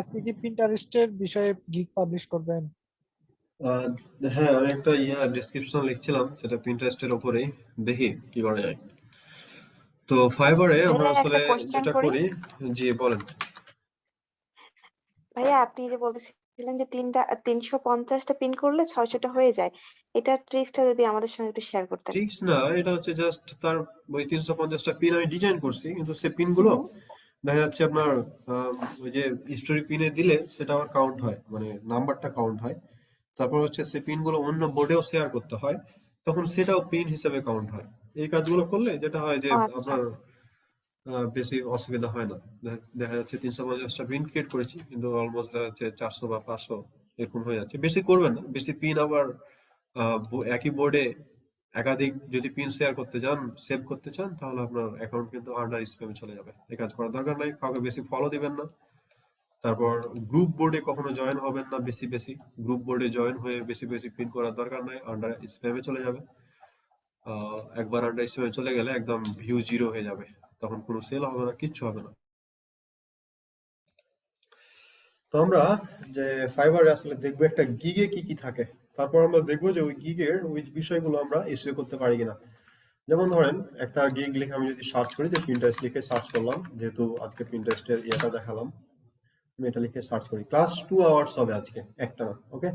আজকে কি পিন্টারেস্টের বিষয়ে গিগ পাবলিশ করবেন? আহ, হ্যাঁ, আমি একটা ডেসক্রিপশন লিখছিলাম, সেটা পিন্টারেস্টের ওপরেই। দেখি কি করা যায়। তো ফাইবারে আমরা ভাইয়া একটা আসলে কোশ্চেন যেটা করি। করি। জি, বলেন। ভাইয়া আপনি যে বলতেছিলেন যে 350টা পিন করলে 600টা হয়ে যায়, এটা ট্রিক্সটা যদি আমাদের সঙ্গে একটু শেয়ার করতেন। ট্রিক্স না, এটা হচ্ছে জাস্ট তার ওই 350টা পিন আমি ডিজাইন করছি, কিন্তু সে পিন গুলো হুম। দেখা যাচ্ছে আপনার ওই যে হিস্টোরি পিনে দিলে সেটা আবার কাউন্ট হয়, মানে নাম্বারটা কাউন্ট হয়। তারপর হচ্ছে সে পিন গুলো অন্য বোর্ডেও শেয়ার করতে হয়, তখন সেটাও পিন হিসেবে কাউন্ট হয়। এই কাজগুলো করলে যেটা হয় যে ও আচ্ছা। আপনার বেশি অসুবিধা হয় না। দেখা যাচ্ছে 350টা পিন ক্রিয়েট করেছি, কিন্তু অলমোস্ট দেখা যাচ্ছে 400 বা 500 এরকম হয়ে যাচ্ছে। বেশি করবেন না, বেশি পিন আবার একই বোর্ডে একাধিক যদি পিন শেয়ার করতে চান, সেভ করতে চান, তাহলে আপনার অ্যাকাউন্ট কিন্তু আন্ডার স্প্যামে চলে যাবে। এই কাজ করার দরকার নাই, কাউকে বেশি ফলো দিবেন না। তারপর গ্রুপ বোর্ডে কখনো জয়েন হবেন না বেশি বেশি। গ্রুপ বোর্ডে জয়েন হয়ে বেশি বেশি পিন করার দরকার নাই, আন্ডার স্প্যামে চলে যাবে। একবার আন্ডার স্প্যামে চলে গেলে একদম ভিউ জিরো হয়ে যাবে, তখন কোনো সেল হবে না, কিচ্ছু হবে না। তো আমরা যে ফাইবারে আসলে দেখবো একটা গিগে কি কি থাকে, তারপর আমরা দেখবো যে ওই গিগের ওই বিষয়গুলো আমরা এসইও করতে পারি কিনা। যেমন ধরেন, একটা গিগ লিখে আমি যদি সার্চ করি, যে পিন্টারেস্ট লিখে সার্চ করলাম, যেহেতু আজকে পিন্টারেস্টের ইয়েটা দেখালাম, আমি এটা লিখে সার্চ করি, ক্লাস 2 আওয়ার্স হবে আজকে, একটা না, ওকে।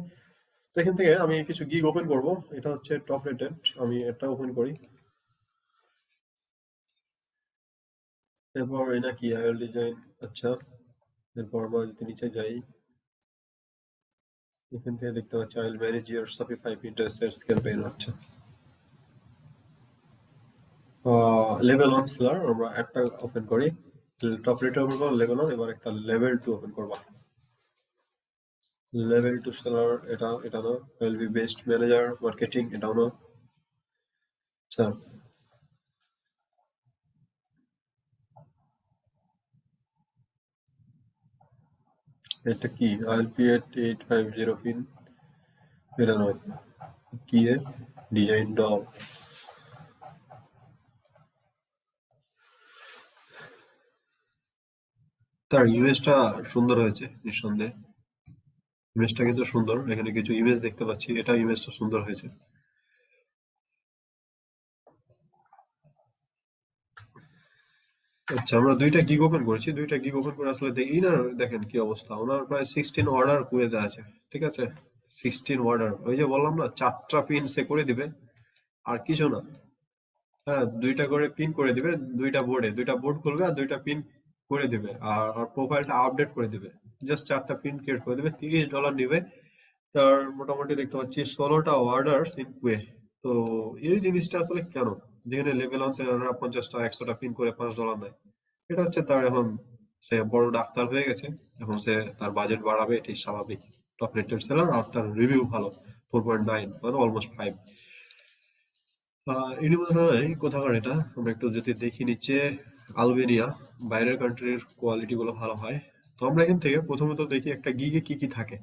তো এখান থেকে আমি কিছু গিগ ওপেন করব। এটা হচ্ছে টপ রেটেড, আমি এটা ওপেন করি। এরপর এটা কি আইএল ডিজাইন, আচ্ছা। এরপর আমরা যদি নিচে যাই, এখান থেকে দেখতে পাচ্ছি I'll manage your Shopify Pinterest campaign হচ্ছে। লেভেল 1 সেলার, আমরা একটা ওপেন করি। টপ রেট ওপেন করবো, লেভেল 1, এবার একটা লেভেল 2 ওপেন করবো। লেভেল 2 সেলার, এটা না। Will be best manager marketing, এটাও না। আচ্ছা, এটা কি আইএলপি 8850 পিন, এটা নয়। কি এ ডিজাইন ডগ, তার ইমেজটা সুন্দর হয়েছে নিঃসন্দেহে। ইমেজটা কিন্তু সুন্দর, এখানে কিছু ইমেজ দেখতে পাচ্ছি, এটা ইমেজটা সুন্দর হয়েছে। আচ্ছা, আমরা দুইটা গিগ ওপেন করেছি, দুইটা গিগ ওপেন করে আসলে দেখি না। দেখেন কি অবস্থা, ওনার প্রায় 16 অর্ডার কুয়েতে আছে, ঠিক আছে। 16 অর্ডার, ওই যে বললাম না, 4টা পিন সে করে দিবে, আর কিছু না। হ্যাঁ, দুইটা করে পিন করে দিবে, দুইটা বোর্ডে, দুইটা বোর্ড খুলবে আর দুইটা পিন করে দিবে, আর প্রোফাইলটা আপডেট করে দিবে। জাস্ট 4টা পিন ক্রিয়েট করে দিবে, $30 নিবে। তার মোটামুটি দেখতে পাচ্ছি 16টা অর্ডার ইন কুয়ে। তো এই জিনিসটা আসলে কেন, যেখানে লেভেল অন 50টা 100টা পিন করে $5 নেয়। এটা হচ্ছে তার এখন, সে বড় ডাক্তার হয়ে গেছে, এখন সে তার বাজেট বাড়াবে, এটাই স্বাভাবিক। টপ রেটেড সেলার, আর তার রিভিউ ভালো, 4.9, মানে অলমোস্ট 5। এরই মনে হয় কোথাকার এটা, আমরা একটু যদি দেখি নিচে, আলবেনিয়া, বাইরের কান্ট্রির কোয়ালিটি গুলো ভালো হয়। তো আমরা এখান থেকে প্রথমত দেখি একটা গিগে কি কি থাকে।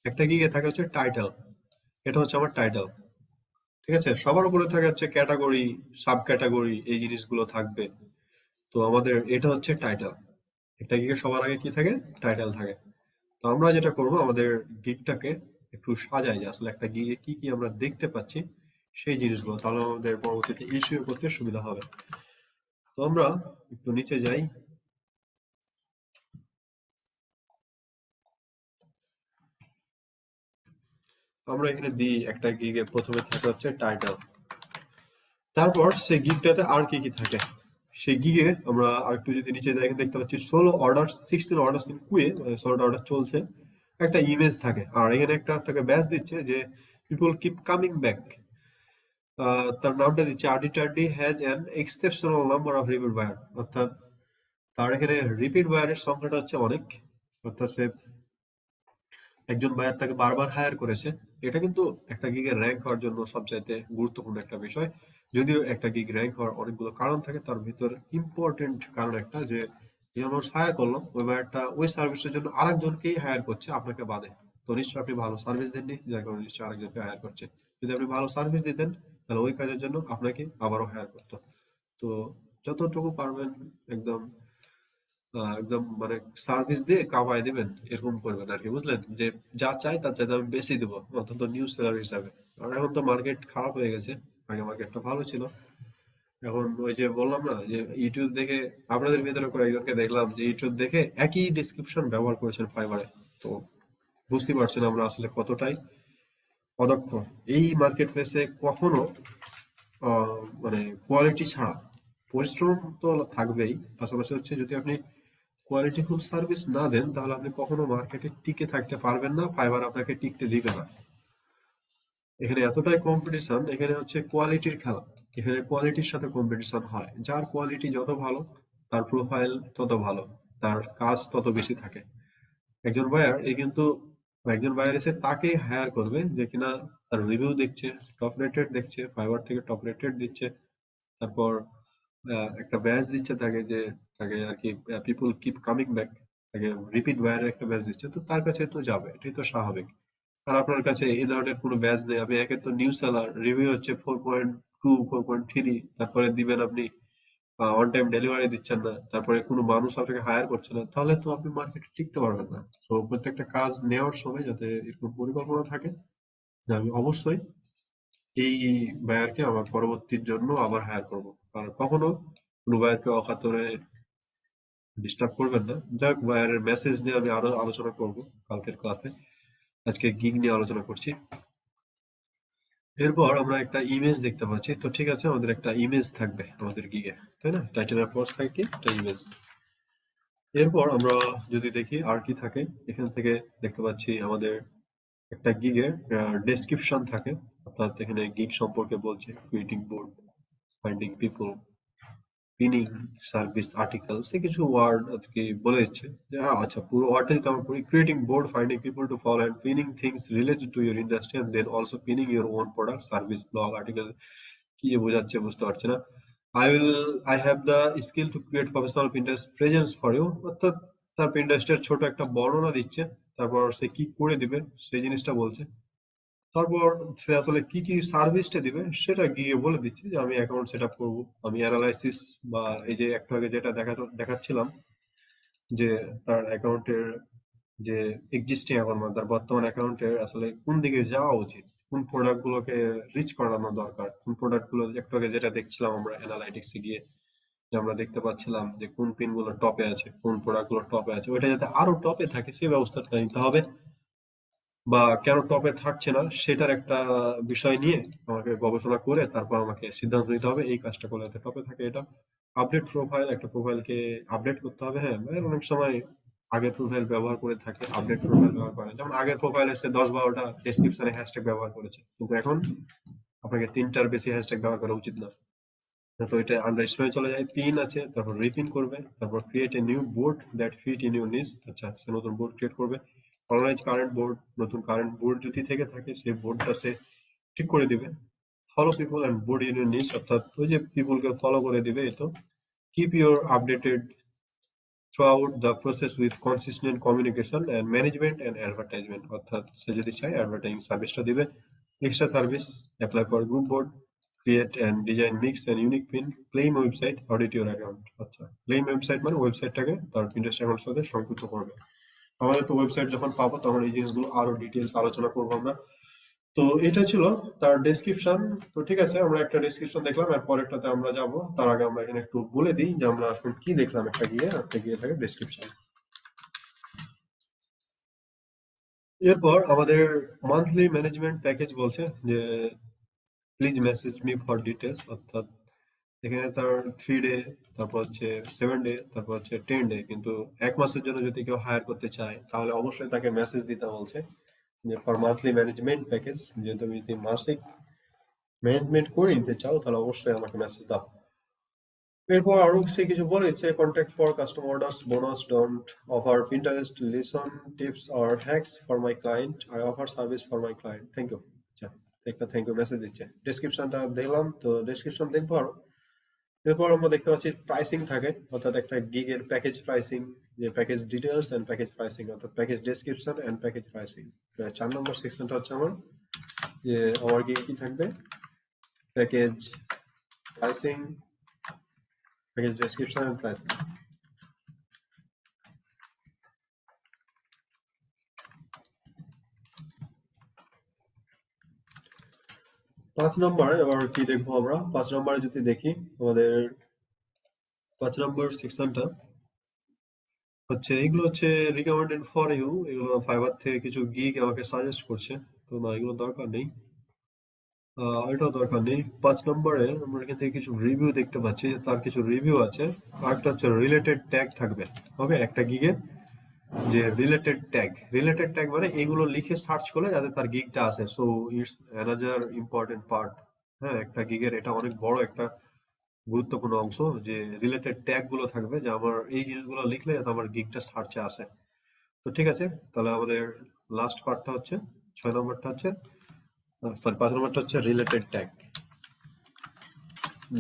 একটা গিগে থাকে হচ্ছে টাইটেল, এটা হচ্ছে আমার টাইটেল, ঠিক আছে। সবার উপরে থাকে হচ্ছে ক্যাটাগরি, সাব ক্যাটাগরি, এই জিনিসগুলো থাকবে। তো আমাদের এটা হচ্ছে টাইটেল। একটা গিগে সবার আগে কি থাকে, টাইটেল থাকে। তো আমরা যেটা করব, আমাদের গিগটাকে একটু সাজাই, যে আসলে একটা গিগে কি কি আমরা দেখতে পাচ্ছি, সেই জিনিসগুলো, তাহলে আমাদের পরবর্তীতে ইস্যু করতে সুবিধা হবে। তো আমরা একটু নিচে যাই। আমরা এখানে দিই একটা গিগে প্রথমে থাকে হচ্ছে টাইটেল, তারপর সেই গিগটাতে আর কি কি থাকে। সেই গিগে আমরা আর একটু যদি নিচে যাই, এখানে দেখতে পাচ্ছি 16 অর্ডার ইন কুয়ে, 16টা অর্ডার চলছে। একটা ইমেজ থাকে, আর এখানে একটা তাকে ব্যাচ দিচ্ছে যে পিপল কিপ কামিং ব্যাক। তার নামটা দিচ্ছে আরডি টার্ডি has an exceptional number of repeat buyer, অর্থাৎ তার এখানে রিপিট বায়ারের সংখ্যাটা হচ্ছে অনেক। অর্থাৎ সে একজন বায়ার তাকে বারবার হায়ার করেছে। এটা কিন্তু একটা গিগের র্যাঙ্ক হওয়ার জন্য সবচাইতে গুরুত্বপূর্ণ একটা বিষয়। যদিও একটা গিগ র্যাঙ্ক হওয়ার অনেকগুলো কারণ থাকে, তার ভিতর ইম্পর্টেন্ট কারণ একটা, যে যে মানুষ হায়ার করলো, ওই বায়ারটা ওই সার্ভিসের জন্য আরেকজনকেই হায়ার করছে, আপনাকে বাদে। তো নিশ্চয়ই আপনি ভালো সার্ভিস দেননি, যার কারণে নিশ্চয়ই আরেকজনকে হায়ার করছে। যদি আপনি ভালো সার্ভিস দিতেন, তাহলে ওই কাজের জন্য আপনাকে আবারও হায়ার করতো। তো যতটুকু পারবেন একদম একদম মানে সার্ভিস দিয়ে কামাই দিবেন এরকম করবেন আর কি, বুঝলেন? যে যা চাই তার চাইতে আমি বেশি দেবো, অন্তত নিউ সেলার হিসাবে। আর এখন তো মার্কেট খারাপ হয়ে গেছে, আগে মার্কেটটা ভালো ছিল। এখন ওই যে বললাম না যে ইউটিউব দেখে, আপনাদের ভিতরে কয়েকজনকে দেখলাম যে ইউটিউব দেখে একই ডেসক্রিপশন ব্যবহার করেছেন ফাইবারে। তো বুঝতে পারছেন আমরা আসলে কতটাই অদক্ষ। এই মার্কেট প্লেসে কখনো মানে কোয়ালিটি ছাড়া, পরিশ্রম তো থাকবেই, পাশাপাশি হচ্ছে যদি আপনি কোয়ালিটিফুল সার্ভিস না দেন তাহলে আপনি কখনো মার্কেটে টিকে থাকতে পারবেন না, ফাইবার আপনাকে টিকতে দিবে না। এখানে এতটাই কম্পিটিশন, এখানে হচ্ছে কোয়ালিটির খেলা। এখানে কোয়ালিটির সাথে কম্পিটিশন হয়, যার কোয়ালিটি যত ভালো তার প্রোফাইল তত ভালো, তার কাজ তত বেশি থাকে। একজন বায়ার কিন্তু একজন বায়ার এসে তাকেই হায়ার করবে যে কিনা তার রিভিউ দেখছে, টপ রেটেড দেখছে, ফাইবার থেকে টপ রেটেড দিচ্ছে, তারপর একটা ব্যাচ দিচ্ছে তাকে, যে তাকে আর কি পিপল কিপ কামিং ব্যাক, তাকে রিপিট বায়ারের একটা ব্যাচ দিচ্ছে, তো তার কাছে তো যাবে, এটাই তো স্বাভাবিক। আর আপনার কাছে এই ধরনের কোনো ব্যাচ নেই, আপনি একে তো নিউ সেলার, রিভিউ হচ্ছে 4.2 4.3, তারপরে দিবেন আপনি অন টাইম ডেলিভারি দিচ্ছেন না, তারপরে কোনো মানুষ আপনাকে হায়ার করছে না, তাহলে তো আপনি মার্কেটে টিকতে পারবেন না। তো প্রত্যেকটা কাজ নেওয়ার সময় যাতে এরকম পরিকল্পনা থাকে যে আমি অবশ্যই এই বায়ারকে আমার পরবর্তীর জন্য আবার হায়ার করবো। আর কখনো কোনো বায়ারকে অকাতরে ডিস্টার্ব করবেন না। যাই হোক, বায়ারের মেসেজ নিয়ে আমি আরো আলোচনা করব কালকের ক্লাসে। আজকে গিগ নিয়ে আলোচনা করছি। এরপর আমরা একটা ইমেজ দেখতে পাচ্ছি, তো ঠিক আছে, আমাদের একটা ইমেজ থাকবে আমাদের গিগে, তাই না? টাইটেলের পর থাকে কি একটা ইমেজ। এরপর আমরা যদি দেখি আর কি থাকে, এখান থেকে দেখতে পাচ্ছি আমাদের একটা গিগের ডেসক্রিপশন থাকে, অর্থাৎ এখানে গিগ সম্পর্কে বলছে, creating board, finding people, pinning, service, article, সে কিছু ওয়ার্ড আজকে বলে দিচ্ছে যে আচ্ছা পুরো ওয়ার্ডটাই কভার করি। Creating board, finding people to follow and pinning things related to your industry and then also pinning your own product, service, blog, article. কি যে বোঝাচ্ছে বুঝতে পারছি না। I have the skill to create professional Pinterest presence for you, অর্থাৎ তার পিন্টারেস্টের ছোট একটা বর্ণনা দিচ্ছে, তারপর সে কি করে দিবে সেই জিনিসটা বলছে, তারপর সে আসলে কি কি সার্ভিসটা দিবে সেটা গিয়ে বলে দিচ্ছে যে আমি অ্যাকাউন্ট সেট আপ করবো, আমি অ্যানালাইসিস বা এই যে একটু আগে যেটা দেখাচ্ছিলাম যে তার অ্যাকাউন্টের যে এক্সিস্টিং অ্যাকাউন্ট মানে তার বর্তমান অ্যাকাউন্টের আসলে কোন দিকে যাওয়া উচিত, কোন প্রোডাক্ট গুলোকে রিচ করানো দরকার, কোন প্রোডাক্ট গুলো একটু আগে যেটা দেখছিলাম আমরা অ্যানালাইটিক্সে গিয়ে, যে আমরা দেখতে পাচ্ছিলাম যে কোন পিন গুলো টপে আছে, কোন প্রোডাক্ট গুলো টপে আছে, ওইটা যাতে আরো টপে থাকে সেই ব্যবস্থাটা নিতে হবে। বা কেন টপে থাকছে না সেটার একটা বিষয় নিয়ে আমাকে গবেষণা করে তারপর আমাকে সিদ্ধান্ত নিতে হবে এই কাজটা করলে যাতে টপে থাকে। এটা আপডেট প্রোফাইল, একটা প্রোফাইলকে আপডেট করতে হবে। হ্যাঁ, মানে অনেক সময় আগের প্রোফাইল ব্যবহার করে থাকে, আপডেট প্রোফাইল ব্যবহার করে, যেমন আগের প্রোফাইল এসে 10-12টা ডেসক্রিপশনে হ্যাশট্যাগ ব্যবহার করেছে, কিন্তু এখন আপনাকে 3টার বেশি হ্যাশট্যাগ ব্যবহার করা উচিত না। তো এটা আন্ডার স্পেমে চলে যায়, পিন আছে, তারপর রিপিন করবে, তারপর create a new board that fit in your niche, আচ্ছা সে নতুন বোর্ড ক্রিয়েট করবে। অনলাইন কারেন্ট বোর্ড, নতুন কারেন্ট বোর্ড যদি থেকে থাকে সেই বোর্ডটা সে ঠিক করে দিবে। Follow people and board in your niche, অর্থাৎ ওই যে পিপলকে ফলো করে দিবে। এই তো keep your updated throughout the process with consistent communication and management and advertisement, অর্থাৎ সে যদি চায় অ্যাডভার্টাইজিং সার্ভিসটা দিবে। Extra service, apply for group board, create and design mix and unique pin, claim website, audit your account. আচ্ছা, claim website মানে ওয়েবসাইটটাকে তার Pinterest অ্যাকাউন্টের সাথে সংযুক্ত করবে। আমাদের তো ওয়েবসাইট যখন পাবো তখন এই জিনিসগুলো আরো ডিটেলস আলোচনা করবো আমরা। তো এটা ছিল তার ডেসক্রিপশন। তো ঠিক আছে, আমরা একটা ডেসক্রিপশন দেখলাম, এর পরেরটাতে আমরা যাব। তার আগে আমরা এখানে একটু বলে দিই যে আমরা আসলে কি দেখলাম। একটা গিয়ে থাকে ডেসক্রিপশন। এরপর আমাদের মান্থলি ম্যানেজমেন্ট প্যাকেজ বলছে যে please message me for details, অর্থাৎ এখানে তার 3 ডে, তারপর হচ্ছে 7 ডে, তারপর হচ্ছে 10 ডে, কিন্তু 1 মাসের জন্য যদি কেউ হায়ার করতে চায় তাহলে অবশ্যই তাকে মেসেজ দিতে বলছে যে ফর মান্থলি ম্যানেজমেন্ট প্যাকেজ, যে তুমি যদি মাসিক ম্যানেজমেন্ট করে নিতে চাও তাহলে অবশ্যই আমাকে মেসেজ দাও। এরপর আরো সে কিছু বলেছে, contact for custom orders, bonus, don't offer Pinterest lesson tips or hacks for my client, I offer service for my client, thank you. আচ্ছা, একটা থ্যাংক ইউ মেসেজ দিচ্ছে। ডেসক্রিপশনটা দেখলাম, তো ডেসক্রিপশন দেখবো আরো। এরপর আমরা দেখতে পাচ্ছি প্রাইসিং থাকে, অর্থাৎ একটা গিগের প্যাকেজ প্রাইসিং, যে package details and package pricing, অর্থাৎ package description and package pricing. 4 নম্বর সেকশনটা হচ্ছে আমার যে আমার গিগে কি থাকবে, package pricing, package description and pricing. 5 নম্বরে এবার কি দেখবো আমরা? 5 নম্বরে যদি দেখি আমাদের 5 নম্বর সেকশনটা হচ্ছে এগুলো হচ্ছে রিকমেন্ডেড ফর ইউ, এগুলো ফাইবার থেকে কিছু গিগ আমাকে সাজেস্ট করছে, তো না এগুলো দরকার নেই, এটাও দরকার নেই। 5 নম্বরে আমরা এখান থেকে কিছু রিভিউ দেখতে পাচ্ছি, তার কিছু রিভিউ আছে। আরেকটা হচ্ছে রিলেটেড ট্যাগ থাকবে, ওকে, একটা গিগে যে রিলেটেড ট্যাগ মানে এগুলো লিখে সার্চ করলে যাতে তার গিগটা আসে, so it's another important part. হ্যাঁ, একটা গিগের এটা অনেক বড় একটা গুরুত্বপূর্ণ অংশ যে রিলেটেড ট্যাগ গুলো থাকবে, যে আমার এই জিনিসগুলো লিখলে যাতে আমার গিগটা সার্চে আসে। তো ঠিক আছে, তাহলে আমাদের লাস্ট পার্টটা হচ্ছে 6 নম্বরটা হচ্ছে, সরি 5 নম্বরটা হচ্ছে রিলেটেড ট্যাগ,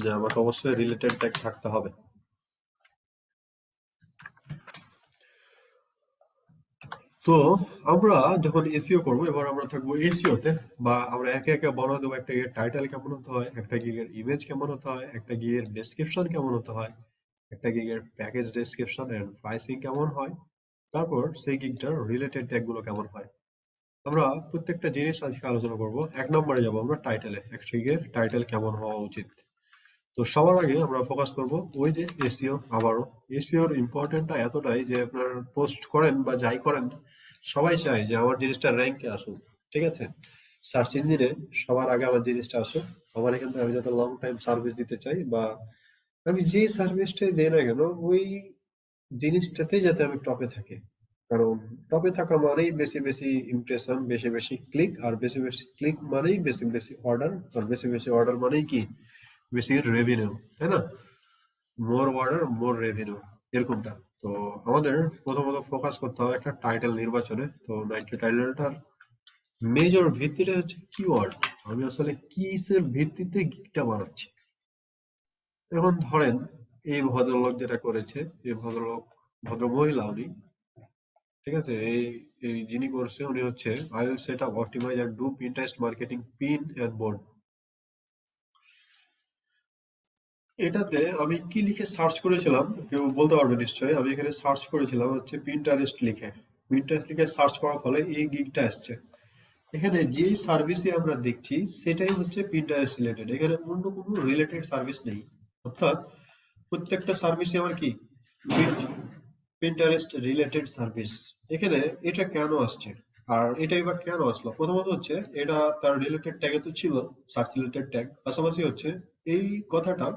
যে আমাকে অবশ্যই রিলেটেড ট্যাগ থাকতে হবে। তো আমরা যখন এসইও করব, এবার আমরা থাকবো এসইওতে, বা আমরা একে একে বর্ণনা দেবো একটা গিগের টাইটেল কেমন হতে হয়, একটা গিগের ইমেজ কেমন হতে হয়, একটা গিগের ডেসক্রিপশন কেমন হতে হয়, একটা গিগের প্যাকেজ ডেসক্রিপশন এন্ড প্রাইসিং কেমন হয়, তারপর সেই গিগটার রিলেটেড ট্যাগ গুলো কেমন হয়। আমরা প্রত্যেকটা জিনিস আজকে আলোচনা করব। 1 নম্বরে যাব আমরা টাইটেলে, একটা গিগের টাইটেল কেমন হওয়া উচিত। তো সবার আগে আমরা ফোকাস করব ওই যে এসইও। আবারও এসইওর ইম্পর্টেন্টটা এতটাই যে আপনার পোস্ট করেন বা যাই করেন, সবাই চায় যে আমার জিনিসটা র্যাঙ্কে আসুক, ঠিক আছে, সার্চ ইঞ্জিনে সবার আগে আমার জিনিসটা আসুক। আমার এখান থেকে আমি যত লং টাইম সার্ভিস দিতে চাই, বা আমি যে সার্ভিসটাই দিই না কেন, ওই জিনিসটাতেই যাতে আমি টপে থাকি। কারণ টপে থাকা মানেই বেশি বেশি ইমপ্রেশন, বেশি বেশি ক্লিক, আর বেশি বেশি ক্লিক মানেই বেশি বেশি অর্ডার, আর বেশি বেশি অর্ডার মানেই কি, বেশি রেভিনিউ, তাই না? মোর অর্ডার মোর রেভিনিউ, এরকমটা। তো আমাদের প্রথমত ফোকাস করতে হবে একটা টাইটেল নির্বাচনে। তো টাইটেলটার মেজর ভিত্তিটা হচ্ছে কিওয়ার্ড। আমি আসলে কিসের ভিত্তিতে গিগটা বানাচ্ছি। এখন ধরেন এই ভদ্রলোক যেটা করেছে, এই ভদ্র মহিলা উনি, ঠিক আছে, এই এই যিনি করছে উনি হচ্ছে I will set up optimize and do Pinterest marketing pin and board. এটাতে আমি কি লিখে সার্চ করেছিলাম কেউ বলতে পারবে নিশ্চয়ই। আমি এখানে সার্চ করেছিলাম হচ্ছে পিন্টারেস্ট লিখে। পিন্টারেস্ট লিখে সার্চ করার ফলে এই গিগটা আসছে। এখানে যেই সার্ভিসই আমরা দেখছি সেটাই হচ্ছে পিন্টারেস্ট রিলেটেড, এখানে অন্য কোনো রিলেটেড সার্ভিস নেই। অর্থাৎ প্রত্যেকটা সার্ভিসই আমার কি, পিন্টারেস্ট রিলেটেড সার্ভিস। এখানে এটা কেন আসছে আর এটাই বা কেন আসলো? প্রথমত হচ্ছে এটা তার রিলেটেড ট্যাগে তো ছিল, সার্চ রিলেটেড ট্যাগ, পাশাপাশি হচ্ছে এই কথাটা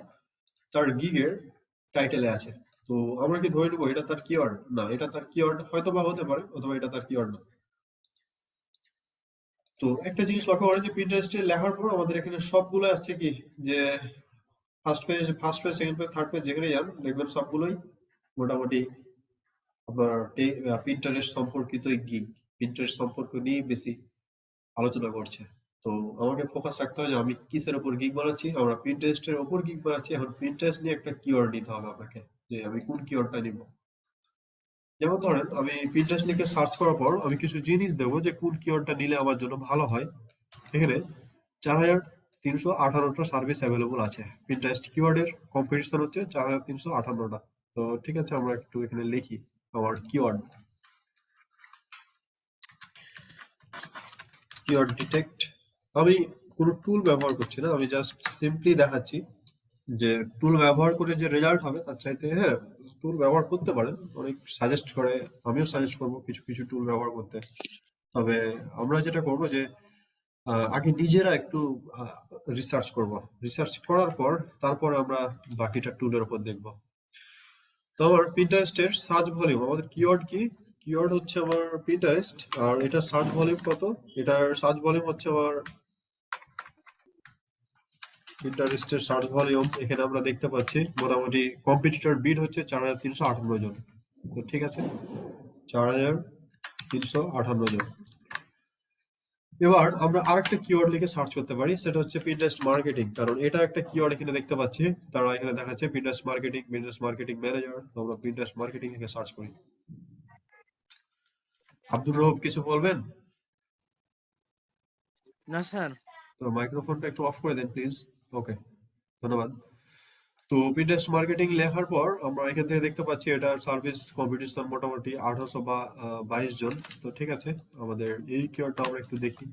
তার গিগের টাইটেলে আছে। তো আমরা কি ধরে নেবো এটা তার কিওয়ার্ড? না, এটা তার কিওয়ার্ড হয়তো বা হতে পারে, অথবা এটা তার কিওয়ার্ড না। তো একটা জিনিস লক্ষ্য করেন যে পিন্টারেস্টে লেখার পর আমাদের এখানে সবগুলো আসছে কি, যে first page second page third page যেখানে যান দেখবেন সবগুলোই মোটামুটি আপনার পিন্টারেস্ট সম্পর্কিত গিগ, পিন্টারেস্ট সম্পর্ক নিয়ে বেশি আলোচনা করছে। তো আমাকে ফোকাস রাখতে হবে যে আমি কিসের উপর গিগ বানাচ্ছি। আমরা পিন্টারেস্টের উপর গিগ বানাচ্ছি, এখন পিন্টারেস্ট নিয়ে একটা কিওয়ার্ড নিতে হবে আপনাকে, যে আমি কোন কিওয়ার্ডটা নিব। যেমন ধরেন আমি পিন্টারেস্ট লিখে সার্চ করার পর আমি কিছু জিনিস দেবো যে কোন কিওয়ার্ডটা নিলে আমার জন্য ভালো হয়। এখানে 4358টা সার্ভিস অ্যাভেলেবল আছে। পিন্টারেস্ট কিওয়ার্ডের কম্পিটিশন হচ্ছে 4358টা। তো ঠিক আছে, আমরা একটু এখানে লিখি আমার কিওয়ার্ড ডিটেক্ট। আমি কোনো টুল ব্যবহার করছি না, আমি জাস্ট সিম্পলি দেখাচ্ছি যে টুল ব্যবহার করে যে রেজাল্ট হবে তার চাইতে, হ্যাঁ, টুল ব্যবহার করতে পারেন, অনেক সাজেস্ট করে, আমিও সাজেস্ট করবো কিছু কিছু টুল ব্যবহার করতে। তবে আমরা যেটা করবো যে আগে নিজেরা একটু রিসার্চ করব, রিসার্চ করার পর তারপর আমরা বাকিটা টুলের উপর দেখব। তো আমার পিন্টারেস্টের সার্চ ভলিউম, আমাদের কিওয়ার্ড কি, কিওয়ার্ড হচ্ছে আমার পিন্টারেস্ট, আর এটা সার্চ ভলিউম কত, এটার সার্চ ভলিউম হচ্ছে আমার পিন্টারেস্টের সার্চ ভলিউম। এখানে আমরা দেখতে পাচ্ছি মোটামুটি কম্পিটিটর বিড হচ্ছে 4358 জন। তো ঠিক আছে, 4358 জন। এবার আমরা আরেকটা কিওয়ার্ড লিখে সার্চ করতে পারি, সেটা হচ্ছে পিন্টারেস্ট মার্কেটিং, কারণ এটা একটা কিওয়ার্ড এখানে দেখতে পাচ্ছি, তারা এখানে দেখাচ্ছে পিন্টারেস্ট মার্কেটিং ম্যানেজার। তো আমরা পিন্টারেস্ট মার্কেটিং লিখে সার্চ করি। আব্দুর রউফ কিছু বলবেন? না স্যার। তো মাইক্রোফোনটা একটু অফ করে দেন প্লিজ। ওকে, ধন্যবাদ। তো পিন্টারেস্ট মার্কেটিং লেখার পর আমরা এখান থেকে দেখতে পাচ্ছি এটার সার্ভিস কম্পিটিশন মোটামুটি 1800 বা 22 জন। তো ঠিক আছে, আমাদের এই কিওয়ার্ডটা আমরা একটু দেখি।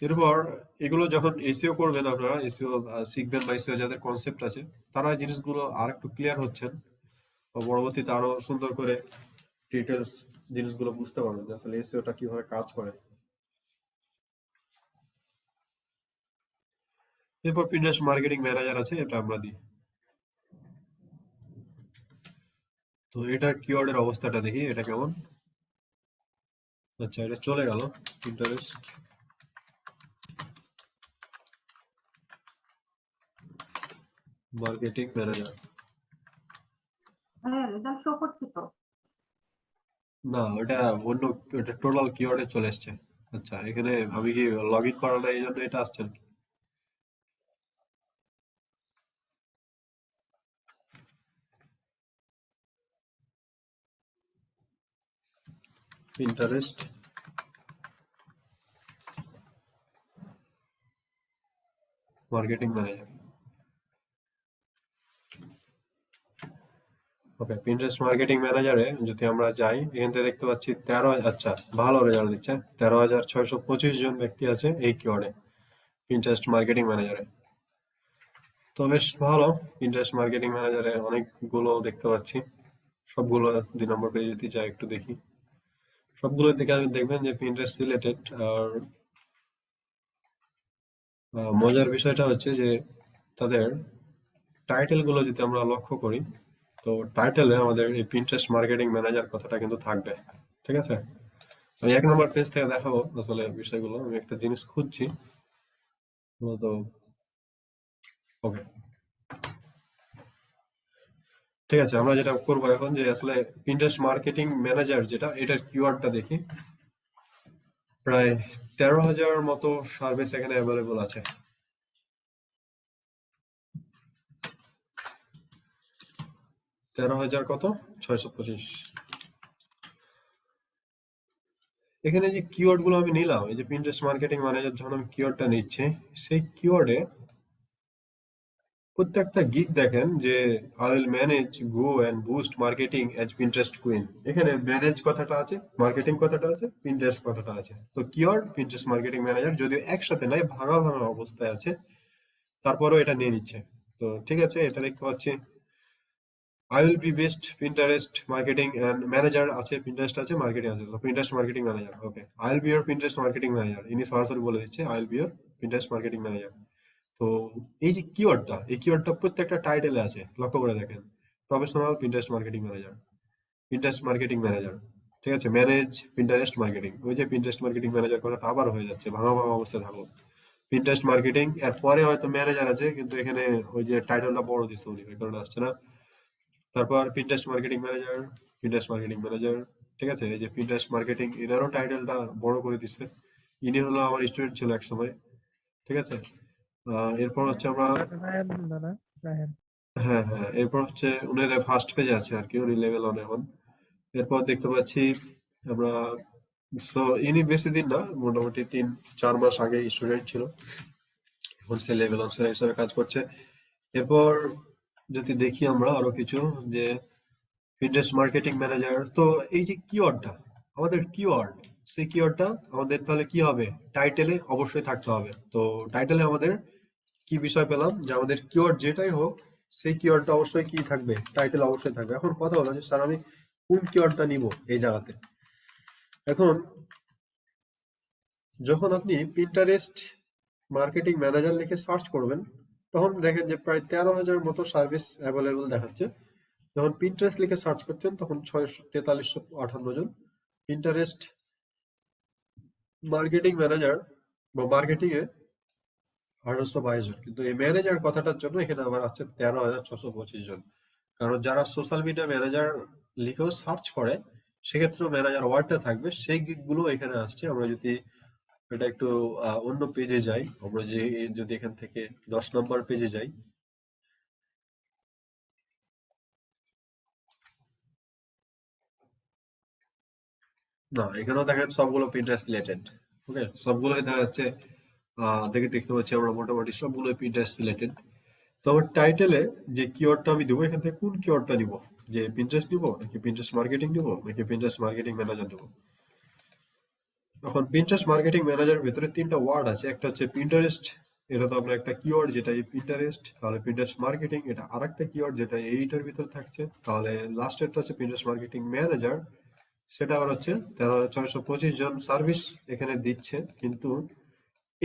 এরপর এগুলো যখন এসইও করবেন আপনারা, এসইও শিখবেন বা এসইও যাদের কনসেপ্ট আছে, তারা এই জিনিসগুলো আর একটু ক্লিয়ার হচ্ছেন, বা পরবর্তীতে আরো সুন্দর করে ডিটেলস জিনিসগুলো বুঝতে পারবেন যে আসলে এসইওটা কিভাবে কাজ করে। এরপর পিন্টারেস্ট মার্কেটিং ম্যানেজার আছে, এটা আমরা দিই। তো এটার কিওয়ার্ডের অবস্থাটা দেখি এটা কেমন। আচ্ছা, এটা চলে গেল পিন্টারেস্ট মার্কেটিং ম্যানেজার। হ্যাঁ, রেজাল্ট শো করছে তো। না, ওটা অন্য, ওটা টোটাল কিওয়ার্ডে চলে এসছে। আচ্ছা, এখানে আমি কি লগ ইন করা নাই এই জন্য এটা আসছে নাকি? Pinterest marketing manager. Okay, Pinterest marketing ম্যানেজারে যদি আমরা যাই, এখান থেকে দেখতে পাচ্ছি 13, আচ্ছা ভালো রেজাল্ট দিচ্ছে, 13,625 জন ব্যক্তি আছে এই কিওয়ার্ডে পিন্টারেস্ট মার্কেটিং ম্যানেজারে। তো বেশ ভালো। পিন্টারেস্ট মার্কেটিং ম্যানেজারে অনেকগুলো দেখতে পাচ্ছি, সবগুলো 2 নম্বর পেজে যদি যাই একটু দেখি, সবগুলো দেখে দেখবেন যে পিন্টারেস্ট রিলেটেড। আর মজার বিষয়টা হচ্ছে যে তাদের টাইটেল গুলো যদি আমরা লক্ষ্য করি, তো টাইটেলে আমাদের এই পিন্টারেস্ট মার্কেটিং ম্যানেজার কথাটা কিন্তু থাকবে। ঠিক আছে, আমি 1 নম্বর পেজ থেকে দেখাবো আসলে বিষয়গুলো। আমি একটা জিনিস খুঁজছি তো। ওকে, ঠিক আছে, আমরা যেটা করবো এখন যে আসলে পিন্টারেস্ট মার্কেটিং ম্যানেজার যেটা, এটার কিওয়ার্ডটা দেখি। প্রায় 13,000 মতো সার্ভিস এখানে অ্যাভেলেবল আছে। 13,000 কত 625। এখানে যে কিওয়ার্ড গুলো আমি নিলাম, এই যে পিন্টারেস্ট মার্কেটিং ম্যানেজার যখন আমি কিওয়ার্ডটা নিচ্ছি, সেই কিওয়ার্ডে প্রত্যেকটা গিগ দেখেন যে I will manage grow and boost marketing as Pinterest queen. এখানে ম্যানেজ কথাটা আছে, মার্কেটিং কথাটা আছে, পিন্টারেস্ট কথাটা আছে। তো কিওয়ার্ড পিন্টারেস্ট মার্কেটিং ম্যানেজার যদিও একসাথে নাই, ভাঙা ভাঙা অবস্থায় আছে, তারপরেও এটা নিয়ে নিচ্ছে। তো ঠিক আছে, এটা দেখতে পাচ্ছি I will be best Pinterest marketing and manager আছে, পিন্টারেস্ট আছে, মার্কেটিং আছে। তো Pinterest marketing manager, okay, I will be your Pinterest marketing manager. ইনি সরাসরি বলে দিচ্ছে I will be your Pinterest marketing manager. তো এই যে কিওয়ার্ডটা, এই কিওয়ার্ডটা প্রত্যেকটা টাইটেলে আছে, লক্ষ্য করে দেখেন। Professional Pinterest marketing manager, Pinterest marketing manager, ঠিক আছে, ম্যানেজ পিন্টারেস্ট মার্কেটিং। ওই যে পিন্টারেস্ট মার্কেটিং ম্যানেজার কথাটা আবার হয়ে যাচ্ছে, ভাঙা ভাঙা অবস্থায় থাকলো। পিন্টারেস্ট মার্কেটিং এর পরে হয়তো ম্যানেজার আছে, কিন্তু এখানে ওই যে টাইটেলটা বড় দিচ্ছে উনি, ওই কারণে আসছে না। তারপর Pinterest marketing manager, Pinterest marketing manager, ঠিক আছে, এই যে পিন্টারেস্ট মার্কেটিং, এনারও টাইটেলটা বড় করে দিচ্ছে। ইনি হলো আমার স্টুডেন্ট ছিল এক সময়, ঠিক আছে। এরপর হচ্ছে আমরা, রায়হান না না রায়হান। হ্যাঁ হ্যাঁ, এরপর হচ্ছে উনি ফার্স্ট পেজে আছে আর কি, উনি লেভেল 1 এখন। এরপর দেখতে পাচ্ছি আমরা, সো ইনি বেশি দিন না, মোটামুটি 3-4 মাস আগে স্টুডেন্ট ছিল, এখন সে লেভেল 1 স্যার হিসেবে কাজ করছে। এরপর যদি দেখি আমরা আরো কিছু, যে পিন্টারেস্ট মার্কেটিং ম্যানেজার। তো এই যে কিওয়ার্ডটা, আমাদের কিওয়ার্ড, সেই কিওয়ার্ডটা আমাদের তাহলে কি হবে, টাইটেলে অবশ্যই থাকতে হবে। তো টাইটেলে আমাদের কি বিষয় পেলাম, যে আমাদের কিওয়ার্ড যেটাই হোক, সেই কিওয়ার্ডটা অবশ্যই কি থাকবে, টাইটেল অবশ্যই থাকবে। এখন কথা হলো যে স্যার আমি কোন কিওয়ার্ডটা নিব এই জায়গাতে। এখন যখন আপনি পিন্টারেস্ট মার্কেটিং ম্যানেজার লিখে সার্চ করবেন, তখন দেখেন যে প্রায় 13,000 মতো সার্ভিস অ্যাভেলেবল দেখাচ্ছে। যখন পিন্টারেস্ট লিখে সার্চ করছেন, তখন 4358 জন পিন্টারেস্ট মার্কেটিং ম্যানেজার বা মার্কেটিং এ 1822 জন। কিন্তু এই ম্যানেজার কথাটার জন্য এখানে আবার আছে 13,625 জন। কারণ যারা সোশ্যাল মিডিয়া ম্যানেজার লিখেও সার্চ করে, সেক্ষেত্রেও ম্যানেজার ওয়ার্ডটা থাকবে, সেই গুলো এখানে আসছে। আমরা যদি এটা একটু অন্য পেজে যাই, আমরা যদি এখান থেকে 10 নম্বর পেজে যাই, না এখানেও দেখেন সবগুলো পিন্টারেস্ট রিলেটেড। ওকে, সবগুলোই দেখা যাচ্ছে, দেখতে পাচ্ছি আমরা মোটামুটি সবগুলো পিন্টারেস্ট রিলেটেড। তো আমার টাইটেলে যে কিওয়ার্ডটা আমি দেবো, এখান থেকে কোন কিওয়ার্ডটা নিব, যে পিন্টারেস্ট নিব নাকি পিন্টারেস্ট মার্কেটিং নিব নাকি পিন্টারেস্ট মার্কেটিং ম্যানেজার নিব। এখন পিন্টারেস্ট মার্কেটিং ম্যানেজারের ভিতরে তিনটা ওয়ার্ড আছে, একটা হচ্ছে পিন্টারেস্ট, এটা তো আপনার একটা কিওয়ার্ড যেটা এই পিন্টারেস্ট, তাহলে পিন্টারেস্ট মার্কেটিং এটা আরেকটা কিওয়ার্ড যেটা এইটার ভিতরে থাকছে, তাহলে লাস্টেরটা হচ্ছে পিন্টারেস্ট মার্কেটিং ম্যানেজার, সেটা আবার হচ্ছে 13,625 জন সার্ভিস এখানে দিচ্ছে। কিন্তু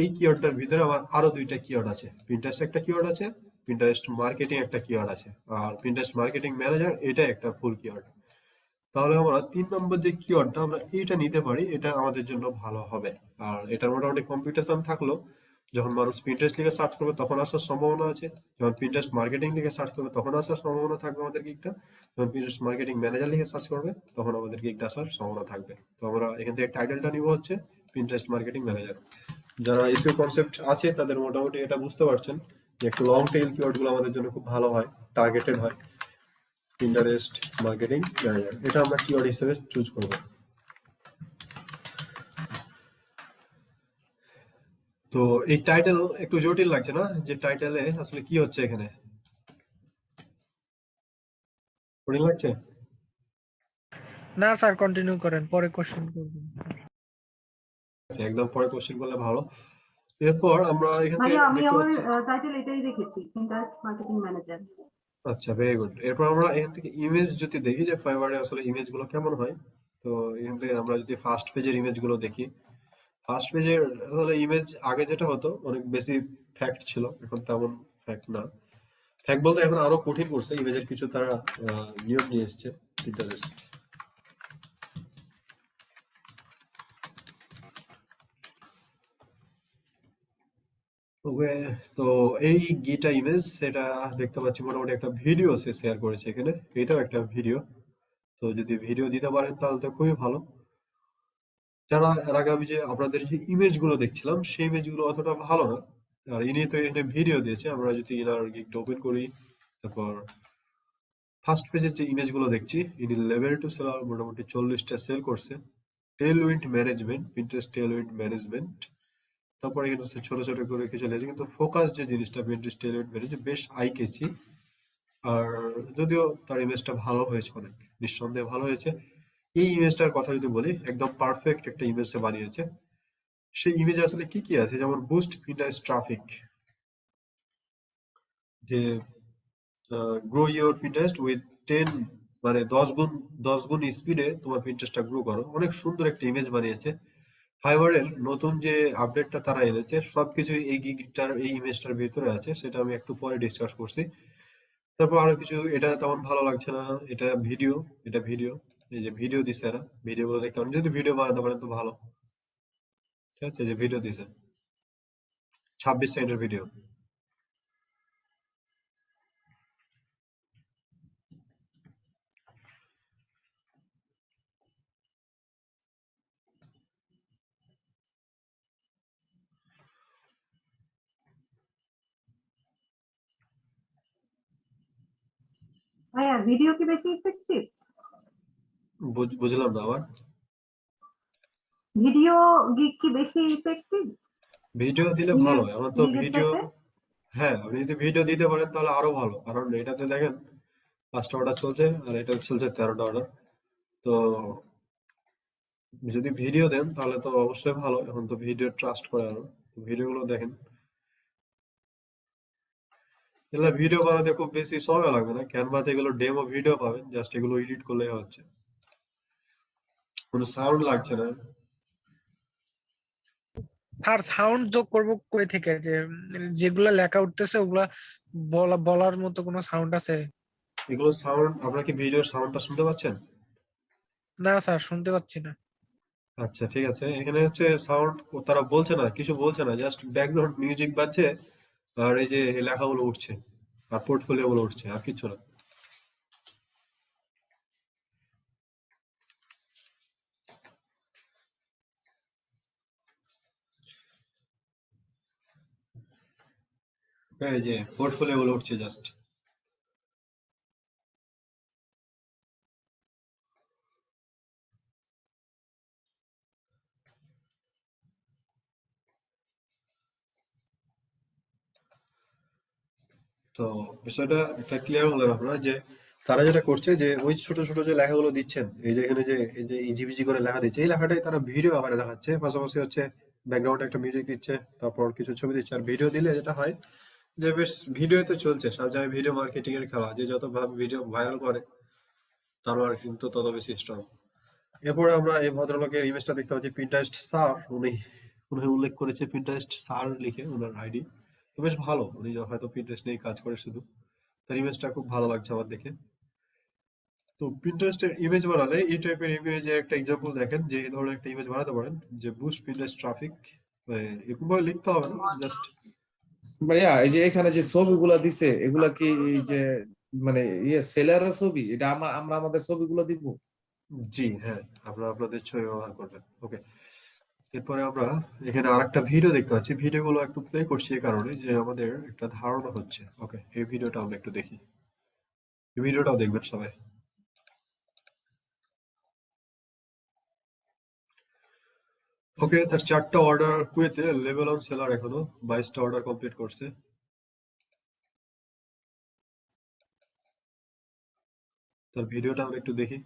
এই কিওয়ার্ডটার ভিতরে আমার আরো দুইটা কিওয়ার্ড আছে, পিন্টারেস্ট একটা কিওয়ার্ড আছে, পিন্টারেস্ট মার্কেটিং একটা কিওয়ার্ড আছে, আর পিন্টারেস্ট মার্কেটিং ম্যানেজার এটা একটা ফুল কিওয়ার্ড। তাহলে আমরা 3 নম্বর যে কিওয়ার্ডটা আমরা এইটা নিতে পারি, এটা আমাদের জন্য ভালো হবে। আর এটার মোটামুটি কম্পিটিশন থাকলো, যখন মানুষ পিন্টারেস্ট লিখে সার্চ করবে তখন আসার সম্ভাবনা আছে, যখন পিন্টারেস্ট মার্কেটিং লিখে সার্চ করবে তখন আসার সম্ভাবনা থাকবে আমাদের গিগটা, যখন পিন্টারেস্ট মার্কেটিং ম্যানেজার লিখে সার্চ করবে তখন আমাদের গিগটা আসার সম্ভাবনা থাকবে। তো আমরা এখান থেকে টাইটেলটা নিব হচ্ছে পিন্টারেস্ট মার্কেটিং ম্যানেজার। যারা এসইও কনসেপ্ট আছে তাদের মোটামুটি এটা বুঝতে পারছেন যে একটু লং টেইল কিওয়ার্ড গুলো আমাদের জন্য খুব ভালো হয়, টার্গেটেড হয়। পিন্টারেস্ট মার্কেটিং ম্যানেজার এটা আমরা কিওয়ার্ড হিসেবে চুজ করব। তো এই টাইটেল একটু জটিল লাগছে না, যে টাইটেলে আসলে কি হচ্ছে এখানে, কঠিন লাগছে? না স্যার, কন্টিনিউ করেন, পরে কোশ্চেন করবেন। আচ্ছা, একদম পরে কোশ্চেন করলে ভালো। এরপর আমরা এখান থেকে ভাইয়া আমি দেখতে আমার পাচ্ছি, টাইটেল এটাই রেখেছি, পিন্টারেস্ট মার্কেটিং ম্যানেজার। আচ্ছা ভেরি গুড। এরপর আমরা এখান থেকে ইমেজ যদি দেখি যে ফাইবারে আসলে ইমেজ গুলো কেমন হয়, তো এখান থেকে আমরা যদি ফার্স্ট পেজের ইমেজ গুলো দেখি, ফার্স্ট পেজের হলে ইমেজ আগে যেটা হতো অনেক বেশি ফ্যাক্ট ছিল, এখন তেমন ফ্যাক্ট না। ফ্যাক্ট বলতে এখন আরো কঠিন করছে, ইমেজের কিছু তারা নিয়ম নিয়ে এসছে পিন্টারেস্ট। ওকে, তো এই গিটা ইমেজ সেটা দেখতে পাচ্ছি মোটামুটি একটা ভিডিও সে শেয়ার করেছে এখানে, এটাও একটা ভিডিও। তো যদি ভিডিও দিতে পারেন তাহলে তো খুবই ভালো। যারা এর আগে আমি যে আপনাদের যে ইমেজ গুলো দেখছিলাম সেই ইমেজ গুলো অতটা ভালো না, আর ইনি তো এখানে ভিডিও দিয়েছে। আমরা যদি ইনার গিগটা ওপেন করি, তারপর ফার্স্ট পেজের যে ইমেজ গুলো দেখছি, ইনি লেভেল টু সেল মোটামুটি 40টা সেল করছে। Tailwind management, Pinterest Tailwind management, তারপরে এখানে হচ্ছে ছোট ছোট করে কিছু লেগেছে, কিন্তু ফোকাস যে জিনিসটা পিন্টারেস্ট টেলউইন্ড ম্যানেজমেন্ট বেশ আই কেচি। আর যদিও তার ইমেজটা ভালো হয়েছে, অনেক নিঃসন্দেহে ভালো হয়েছে। এই ইমেজটার কথা যদি বলি, একদম পারফেক্ট একটা ইমেজ সে বানিয়েছে। সেই ইমেজে আসলে কি কি আছে, যেমন বুস্ট পিন্টারেস্ট ট্রাফিক, যে গ্রো ইওর পিন্টারেস্ট উইথ 10, মানে 10 গুণ স্পিডে তোমার পিন্টারেস্টটা গ্রো করো। অনেক সুন্দর একটা ইমেজ বানিয়েছে। ফাইবারের নতুন যে আপডেটটা তারা এনেছে সবকিছু এই গিগটার এই ইমেজটার ভিতরে আছে, সেটা আমি একটু পরে ডিসকাস করছি। তারপর আরো কিছু, এটা তেমন ভালো লাগছে না, এটা ভিডিও, এটা ভিডিও, এই যে ভিডিও দিছে এরা, ভিডিও গুলো দেখতে পারেন, যদি ভিডিও বানাতে পারেন তো ভালো। ঠিক আছে, এই যে ভিডিও দিছে 26 সেকেন্ডের ভিডিও। ভাইয়া ভিডিও কি বেশি ইফেক্টিভ? বুঝলাম না আবার। ভিডিও গিগ কি বেশি ইফেক্টিভ ভিডিও দিলে ভালো, এখন তো গিগের ভিডিও, চাইতে? হ্যাঁ আপনি যদি ভিডিও দিতে পারেন তাহলে আরো ভালো, কারণ এটাতে দেখেন 5টা অর্ডার চলছে আর এটা চলছে 13টা অর্ডার। তো যদি ভিডিও দেন তাহলে তো অবশ্যই ভালো, এখন তো ভিডিও ট্রাস্ট করে আরো, ভিডিও গুলো দেখেন। এগুলো ভিডিও বানাতে খুব বেশি সময় লাগবে না, ক্যানভাতে এগুলো ডেমো ভিডিও পাবেন, জাস্ট এগুলো এডিট করলেই হচ্ছে, কোনো সাউন্ড লাগছে না। আর সাউন্ড যোগ করব কই থেকে, যে যেগুলা লেখা উঠতেছে ওগুলা বলার মতো কোনো সাউন্ড আছে? এগুলো সাউন্ড, আপনারা কি ভিডিওর সাউন্ডটা শুনতে পাচ্ছেন? না স্যার, শুনতে পাচ্ছি না। আচ্ছা ঠিক আছে, এখানে হচ্ছে সাউন্ড তারা বলছে না, কিছু বলছে না, জাস্ট ব্যাকগ্রাউন্ড মিউজিক বাজছে আর এই যে এই লেখাগুলো উঠছে আর পোর্টফোলিও গুলো উঠছে, আর কিছু না। এই যে পোর্টফোলিও গুলো উঠছে জাস্ট। তো বিষয়টা একটা ক্লিয়ার হলেন আপনারা, যে তারা যেটা করছে যে ওই ছোট ছোট যে লেখাগুলো দিচ্ছেন, এই যে এখানে যে এই যে ইজিবিজি করে লেখা দিচ্ছে, এই লেখাটাই তারা ভিডিও আকারে দেখাচ্ছে, পাশাপাশি হচ্ছে ব্যাকগ্রাউন্ডে একটা মিউজিক দিচ্ছে, তারপর কিছু ছবি দিচ্ছে। আর ভিডিও দিলে যেটা হয় যে বেশ ভিডিও তো চলছে সব জায়গায়, ভিডিও মার্কেটিং এর খেলা, যে যত ভাবে ভিডিও ভাইরাল করে তার মার্কেটিং তো তত বেশি স্ট্রং। এরপরে আমরা এই ভদ্রলোকের ইমেজটা দেখতে পাচ্ছি, পিন্টারেস্ট স্যার, উনি উনি উল্লেখ করেছে পিন্টারেস্ট স্যার লিখে ওনার আইডি। তো বেশ ভালো, উনি হয়তো পিন্টারেস্ট নিয়ে কাজ করে শুধু। তার ইমেজটা খুব ভালো লাগছে আমার দেখে। তো পিন্টারেস্টের ইমেজ বানালে এই টাইপের ইমেজের একটা এক্সাম্পল দেখেন, যে এই ধরনের একটা ইমেজ বানাতে পারেন যে বুস্ট পিন্টারেস্ট ট্রাফিক। এরকম ভাবে লিখতে হবে না, জাস্ট ভাইয়া এই যে এখানে যে ছবিগুলা দিছে এগুলা কি এই যে মানে সেলারের ছবি, এটা আমরা আমাদের ছবিগুলো দিব? জি হ্যাঁ, আপনারা আপনাদের ছবি ব্যবহার করবেন। ওকে, এরপরে আমরা এখানে আরেকটা ভিডিও দেখতে পাচ্ছি। ভিডিওগুলো একটু প্লে করছি এই কারণে যে আমাদের একটা ধারণা হচ্ছে। ওকে, এই ভিডিওটা আমরা একটু দেখি, এই ভিডিওটাও দেখবেন সবাই। ওকে, তার 4টা অর্ডার কুয়েতে, লেভেল অন সেলার এখনো 22টা অর্ডার কমপ্লিট করছে। তার ভিডিওটা আমরা একটু দেখি।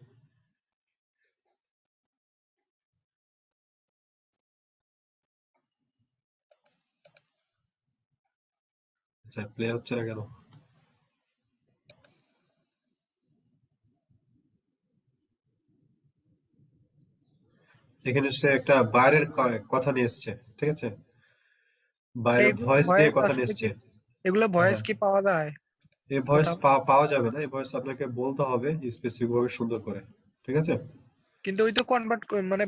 আচ্ছা, প্লে হচ্ছে না কেন? এখানে সে একটা বাইরের কথা নিয়ে এসছে, ঠিক আছে, বাইরের এইগুলো ভয়েস দিয়ে ভয়েস কথা নিয়ে আসলে কি, এসছে। এগুলো ভয়েস হ্যাঁ, কি পাওয়া যায়? এই ভয়েস কথা, পাওয়া যাবে না, এই ভয়েস আপনাকে বলতে হবে স্পেসিফিক ভাবে সুন্দর করে, ঠিক আছে। কিন্তু ওই তো মানে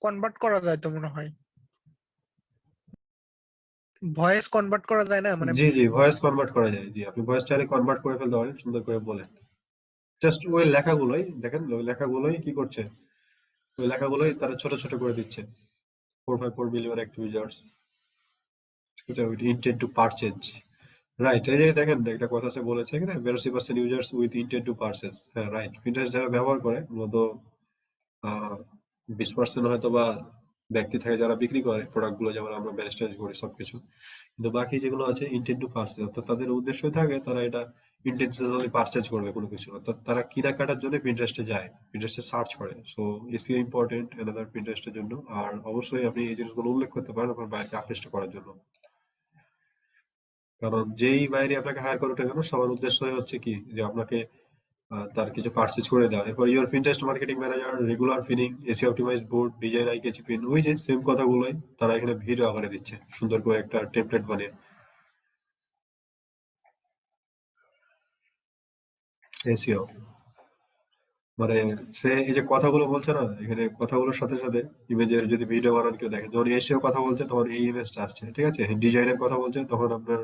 কনভার্ট করা যায় তো মনে হয়, ভয়েস কনভার্ট করা যায় না মানে। জি জি, ভয়েস কনভার্ট করা যায়, জি আপনি ভয়েস চাইলে কনভার্ট করে ফেলতে পারেন সুন্দর করে বলে। জাস্ট ওই লেখাগুলোই দেখেন, ওই লেখাগুলোই কি করছে, ওই লেখাগুলোই তারা ছোট ছোট করে দিচ্ছে। 454 মিলিয়ন অ্যাক্টিভ ইউজার্স, ঠিক আছে, with intent two purchase. Right, এই যে দেখেন একটা কথা সে বলেছে এখানে, 82% users with intent two purchase. হ্যাঁ রাইট, পিন্টারেস্ট যারা ব্যবহার করে মূলত 20% হয়তো বা ব্যক্তি থাকে যারা বিক্রি করে প্রোডাক্ট গুলো, যেমন আমরা ম্যানেজ করি সবকিছু, কিন্তু বাকি যেগুলো আছে ইন্টেন্ট টু পারচেজ, অর্থাৎ তাদের উদ্দেশ্য থাকে তারা এটা ইন্টেনশনালি পারচেজ করবে কোনো কিছু, অর্থাৎ তারা কেনাকাটার জন্য পিন্টারেস্টে যায়, পিন্টারেস্টে সার্চ করে। সো এসইও ইম্পর্টেন্ট এনাদার পিন্টারেস্টের জন্য। আর অবশ্যই আপনি এই জিনিসগুলো উল্লেখ করতে পারেন আপনার বাইরকে আকৃষ্ট করার জন্য, কারণ যেই বাইরে আপনাকে হায়ার করুক না কেন সবার উদ্দেশ্য হচ্ছে কি যে আপনাকে তার কিছু পারচেজ করে দেওয়া। এরপর your Pinterest marketing manager, regular pinning, SEO optimized board, design eye catchy pin, ওই যে সেম কথাগুলোই তারা এখানে ভিডিও আকারে দিচ্ছে সুন্দর করে একটা টেমপ্লেট বানিয়ে। এসিও মানে সে এই যে কথাগুলো বলছে না, এখানে কথাগুলোর সাথে সাথে ইমেজের যদি ভিডিও বানান কেউ দেখেন, যখন এসিও কথা বলছে তখন এই ইমেজটা আসছে, ঠিক আছে। ডিজাইনের কথা বলছে তখন আপনার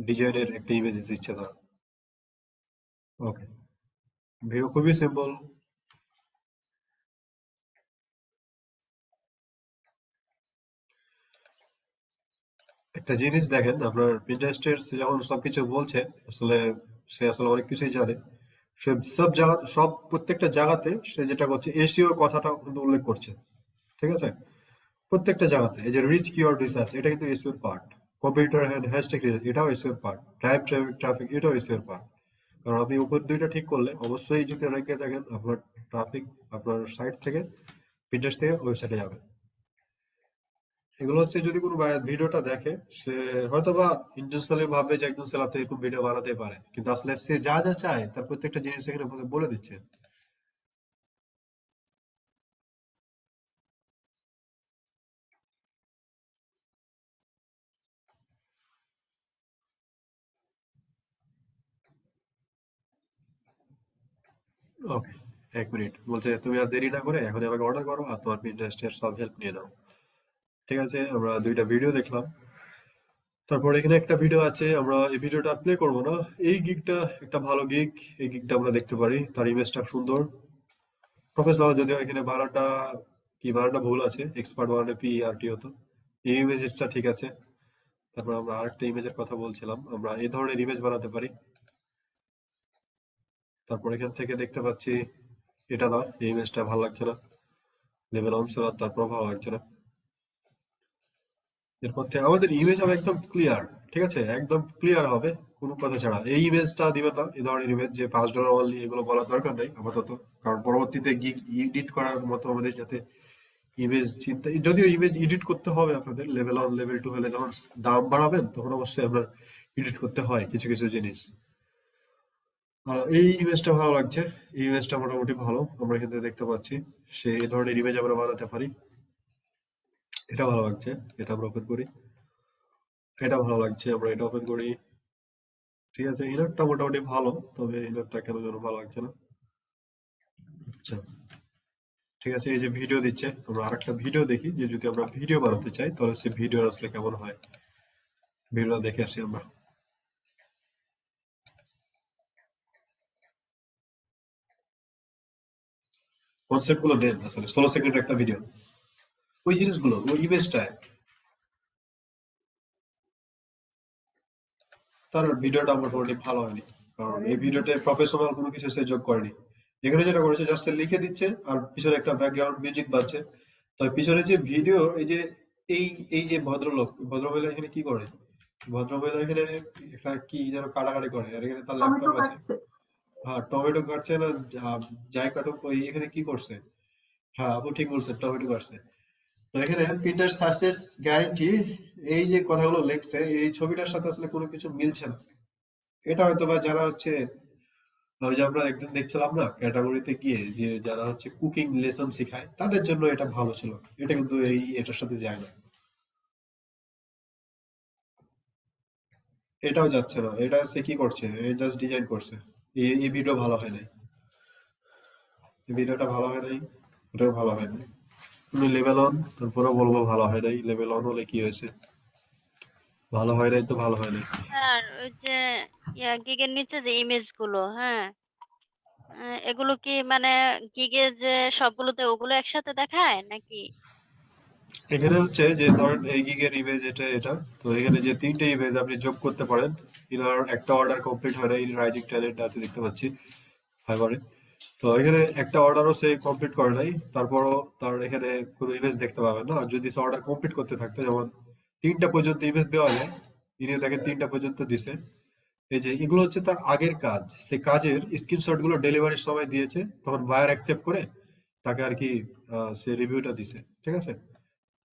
ডিজাইনের একটা ইমেজ দিচ্ছে তারা। ওকে, ভিডিও খুবই সিম্পল। একটা জিনিস দেখেন, আপনার পিন্টারেস্টের সে যখন সবকিছু বলছে, আসলে সে আসলে অনেক কিছুই জানে। সে সব জায়গা, সব প্রত্যেকটা জায়গাতে সে যেটা করছে এসইওর কথাটা কিন্তু উল্লেখ করছে, ঠিক আছে। প্রত্যেকটা জায়গাতে এই যে রিচ কিওয়ার্ড রিসার্চ, এটা কিন্তু এসইওর পার্ট। কম্পিউটার হ্যাশট্যাগ রিসার্চ, এটাও এসইওর পার্ট। ড্রাইভ ট্রাফিক, এটাও এসইওর পার্ট। কারণ আপনি উপর দুইটা ঠিক করলে অবশ্যই যদি র্যাঙ্কে থাকেন, আপনার ট্রাফিক আপনার সাইট থেকে, পিন্টারেস্ট থেকে ওয়েবসাইটে যাবে। এগুলো হচ্ছে যদি কোনো ভিডিওটা দেখে, সে হয়তো বা ইন্টেনশনালি ভাববে যে একজন সেলার তো এরকম ভিডিও বানাতে পারে, কিন্তু আসলে সে যা যা চায় তার প্রত্যেকটা জিনিস এখানে বলে দিচ্ছে। ওকে, 1 মিনিট বলছে, তুমি আর দেরি না করে এখন আমাকে অর্ডার করো আর তোমার পিন্টারেস্টের সব হেল্প নিয়ে নাও। ঠিক আছে, আমরা দুইটা ভিডিও দেখলাম। তারপর এখানে একটা ভিডিও আছে, আমরা এই ভিডিওটা প্লে করবো না। এই গিগটা একটা ভালো গিগ, এই গিগটা আমরা দেখতে পারি, তার ইমেজটা সুন্দর। প্রফেশনাল, যদিও এখানে বানানটা ভুল আছে, এক্সপার্ট বানানে PERT হতো। এই ইমেজটা ঠিক আছে। তারপর আমরা আরেকটা ইমেজের কথা বলছিলাম, আমরা এই ধরনের ইমেজ বানাতে পারি। তারপর এখান থেকে দেখতে পাচ্ছি এটা না, এই ইমেজটা ভালো লাগছে না, লেভেল অন সেলার, তারপর ভালো লাগছে না। এরপর থেকে আমাদের ইমেজ হবে একদম ক্লিয়ার, ঠিক আছে, একদম ক্লিয়ার হবে কোনো কথা ছাড়া। এই ইমেজটা দিবেন না, এই ধরনের ইমেজ যে $5 অনলি, এগুলো বলার দরকার নেই আপাতত, কারণ পরবর্তীতে গিগ এডিট করার মতো আমাদের যাতে ইমেজ চিন্তা, যদিও ইমেজ এডিট করতে হবে আপনাদের লেভেল 1 লেভেল 2 হলে, যখন দাম বাড়াবেন তখন অবশ্যই আপনার এডিট করতে হয় কিছু কিছু জিনিস। এই ইমেজটা ভালো লাগছে, এই ইমেজটা মোটামুটি ভালো, আমরা এখানে দেখতে পাচ্ছি সে এই ধরনের ইমেজ আমরা বানাতে পারি। এটা ভালো লাগছে, এটা আমরা ওপেন করি। এটা ভালো লাগছে, আমরা এটা ওপেন করি। ঠিক আছে, ইনারটা মোটামুটি ভালো, তবে ইনারটা কেন যেন ভালো লাগছে না। আচ্ছা ঠিক আছে, এই যে ভিডিও দিচ্ছে, আমরা আরেকটা ভিডিও দেখি, যে যদি আমরা ভিডিও বানাতে চাই তাহলে সে ভিডিও আসলে কেমন হয়, ভিডিও দেখে আসি আমরা। কনসেপ্ট গুলো নেন, আসলে 16 সেকেন্ডের একটা ভিডিও, ওই জিনিসগুলো, ওই ইমেজটা, তার ভিডিওটা মোটামুটি ভালো হয়নি, কারণ এই ভিডিওতে প্রফেশনাল কোনো কিছু সে যোগ করেনি। এখানে যেটা করেছে জাস্ট লিখে দিচ্ছে আর পিছনে একটা ব্যাকগ্রাউন্ড মিউজিক বাজছে। তবে পিছনে যে ভিডিও, এই যে এই এই যে ভদ্রমহিলা এখানে কি করে, ভদ্রমহিলা এখানে একটা কি যেন কাটাকাটি করে, আর এখানে তার টমেটো ল্যাপটপ আছে। কাটছে। হ্যাঁ, টমেটো কাটছে না, যাই কাটুক, ওই এখানে কি করছে, হ্যাঁ আপু ঠিক বলছে, টমেটো কাটছে। তো এখানে পিটার সাকসেস গ্যারান্টি, এই যে কথাগুলো লিখছে এই ছবিটার সাথে আসলে কোনো কিছু মিলছে না। এটা হয়তো বা যারা হচ্ছে, ওই যে আমরা একদিন দেখছিলাম না ক্যাটাগরিতে গিয়ে, যে যারা হচ্ছে কুকিং লেসন শেখায় তাদের জন্য এটা ভালো ছিল, এটা কিন্তু এটার সাথে যায় না, এটাও যাচ্ছে না। এটা সে কি করছে, এই জাস্ট ডিজাইন করছে। এই ভিডিও ভালো হয় নাই, এই ভিডিওটা ভালো হয় নাই, এটাও ভালো হয় নাই। তুমি লেভেল অন, তারপরেও বলবো ভালো হয় নাই। লেভেল অন হলে কি হয়েছে, ভালো হয় নাই তো ভালো হয় নাই। আর ওই যে গিগের নিচে যে ইমেজ গুলো, হ্যাঁ, এগুলো কি মানে গিগে যে সবগুলোতে ওগুলো একসাথে দেখায় নাকি? এখানে হচ্ছে যে ধরেন এই গিগের ইমেজ এটা, তো এখানে যে 3টে ইমেজ আপনি যোগ করতে পারেন। ইনার একটা অর্ডার কমপ্লিট হয় না, এই রাইজিং ট্যালেন্ট আছে দেখতে পাচ্ছি ফাইবারে। তো এখানে একটা অর্ডারও সে কমপ্লিট করে নাই, তারপরও তার এখানে কোনো ইমেজ দেখতে পাবেন না। আর যদি সে অর্ডার কমপ্লিট করতে থাকতো, যেমন 3টা পর্যন্ত ইমেজ দেওয়া যায়, ইনিও দেখেন 3টা পর্যন্ত দিছে। এই যে এগুলো হচ্ছে তার আগের কাজ, সে কাজের স্ক্রিনশট গুলো ডেলিভারির সময় দিয়েছে, তখন বায়ার অ্যাকসেপ্ট করে তাকে আর কি সে রিভিউটা দিছে, ঠিক আছে।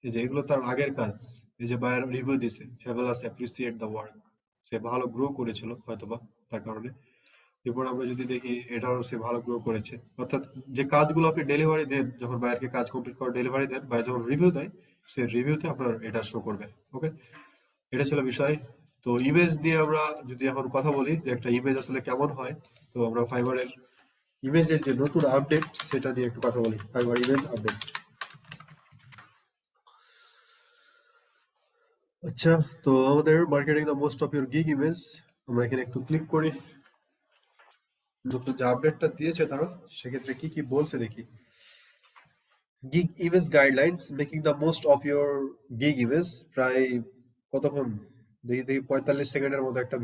এই যে এগুলো তার আগের কাজ, এই যে বায়ার রিভিউ দিছে, ফেভালাস অ্যাপ্রিসিয়েট দ্য ওয়ার্ক, সে ভালো গ্রো করেছিল হয়তোবা তার কারণে। এরপর আমরা যদি দেখি, এটাও সে ভালো গ্রো করেছে। অর্থাৎ যে কাজগুলো আপনি ডেলিভারি দেন, যখন বায়ারকে কাজ কমপ্লিট করে ডেলিভারি দেন, বায়ার যখন রিভিউ দেয়, সে রিভিউতে আপনার এটা শো করবে। ওকে, এটা ছিল বিষয়। তো ইমেজ নিয়ে আমরা যদি এখন কথা বলি, যে একটা ইমেজ আসলে কেমন হয়, তো আমরা ফাইবারের ইমেজের যে নতুন আপডেট সেটা নিয়ে একটু কথা বলি। Fibre image update. আচ্ছা, তো আমাদের marketing the most of your gig image, আমরা এখানে একটু ক্লিক করি। নতুন যে আপডেটটা দিয়েছে তারা, সেক্ষেত্রে কি কি বলছে দেখি। Gig image guidelines making the most of your gig image, প্রায় কতক্ষণ দেখি 45 সেকেন্ডের মতো একটা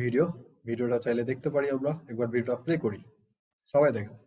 ভিডিওটা চাইলে দেখতে পারি আমরা। একবার ভিডিওটা প্লে করি, সবাই দেখেন।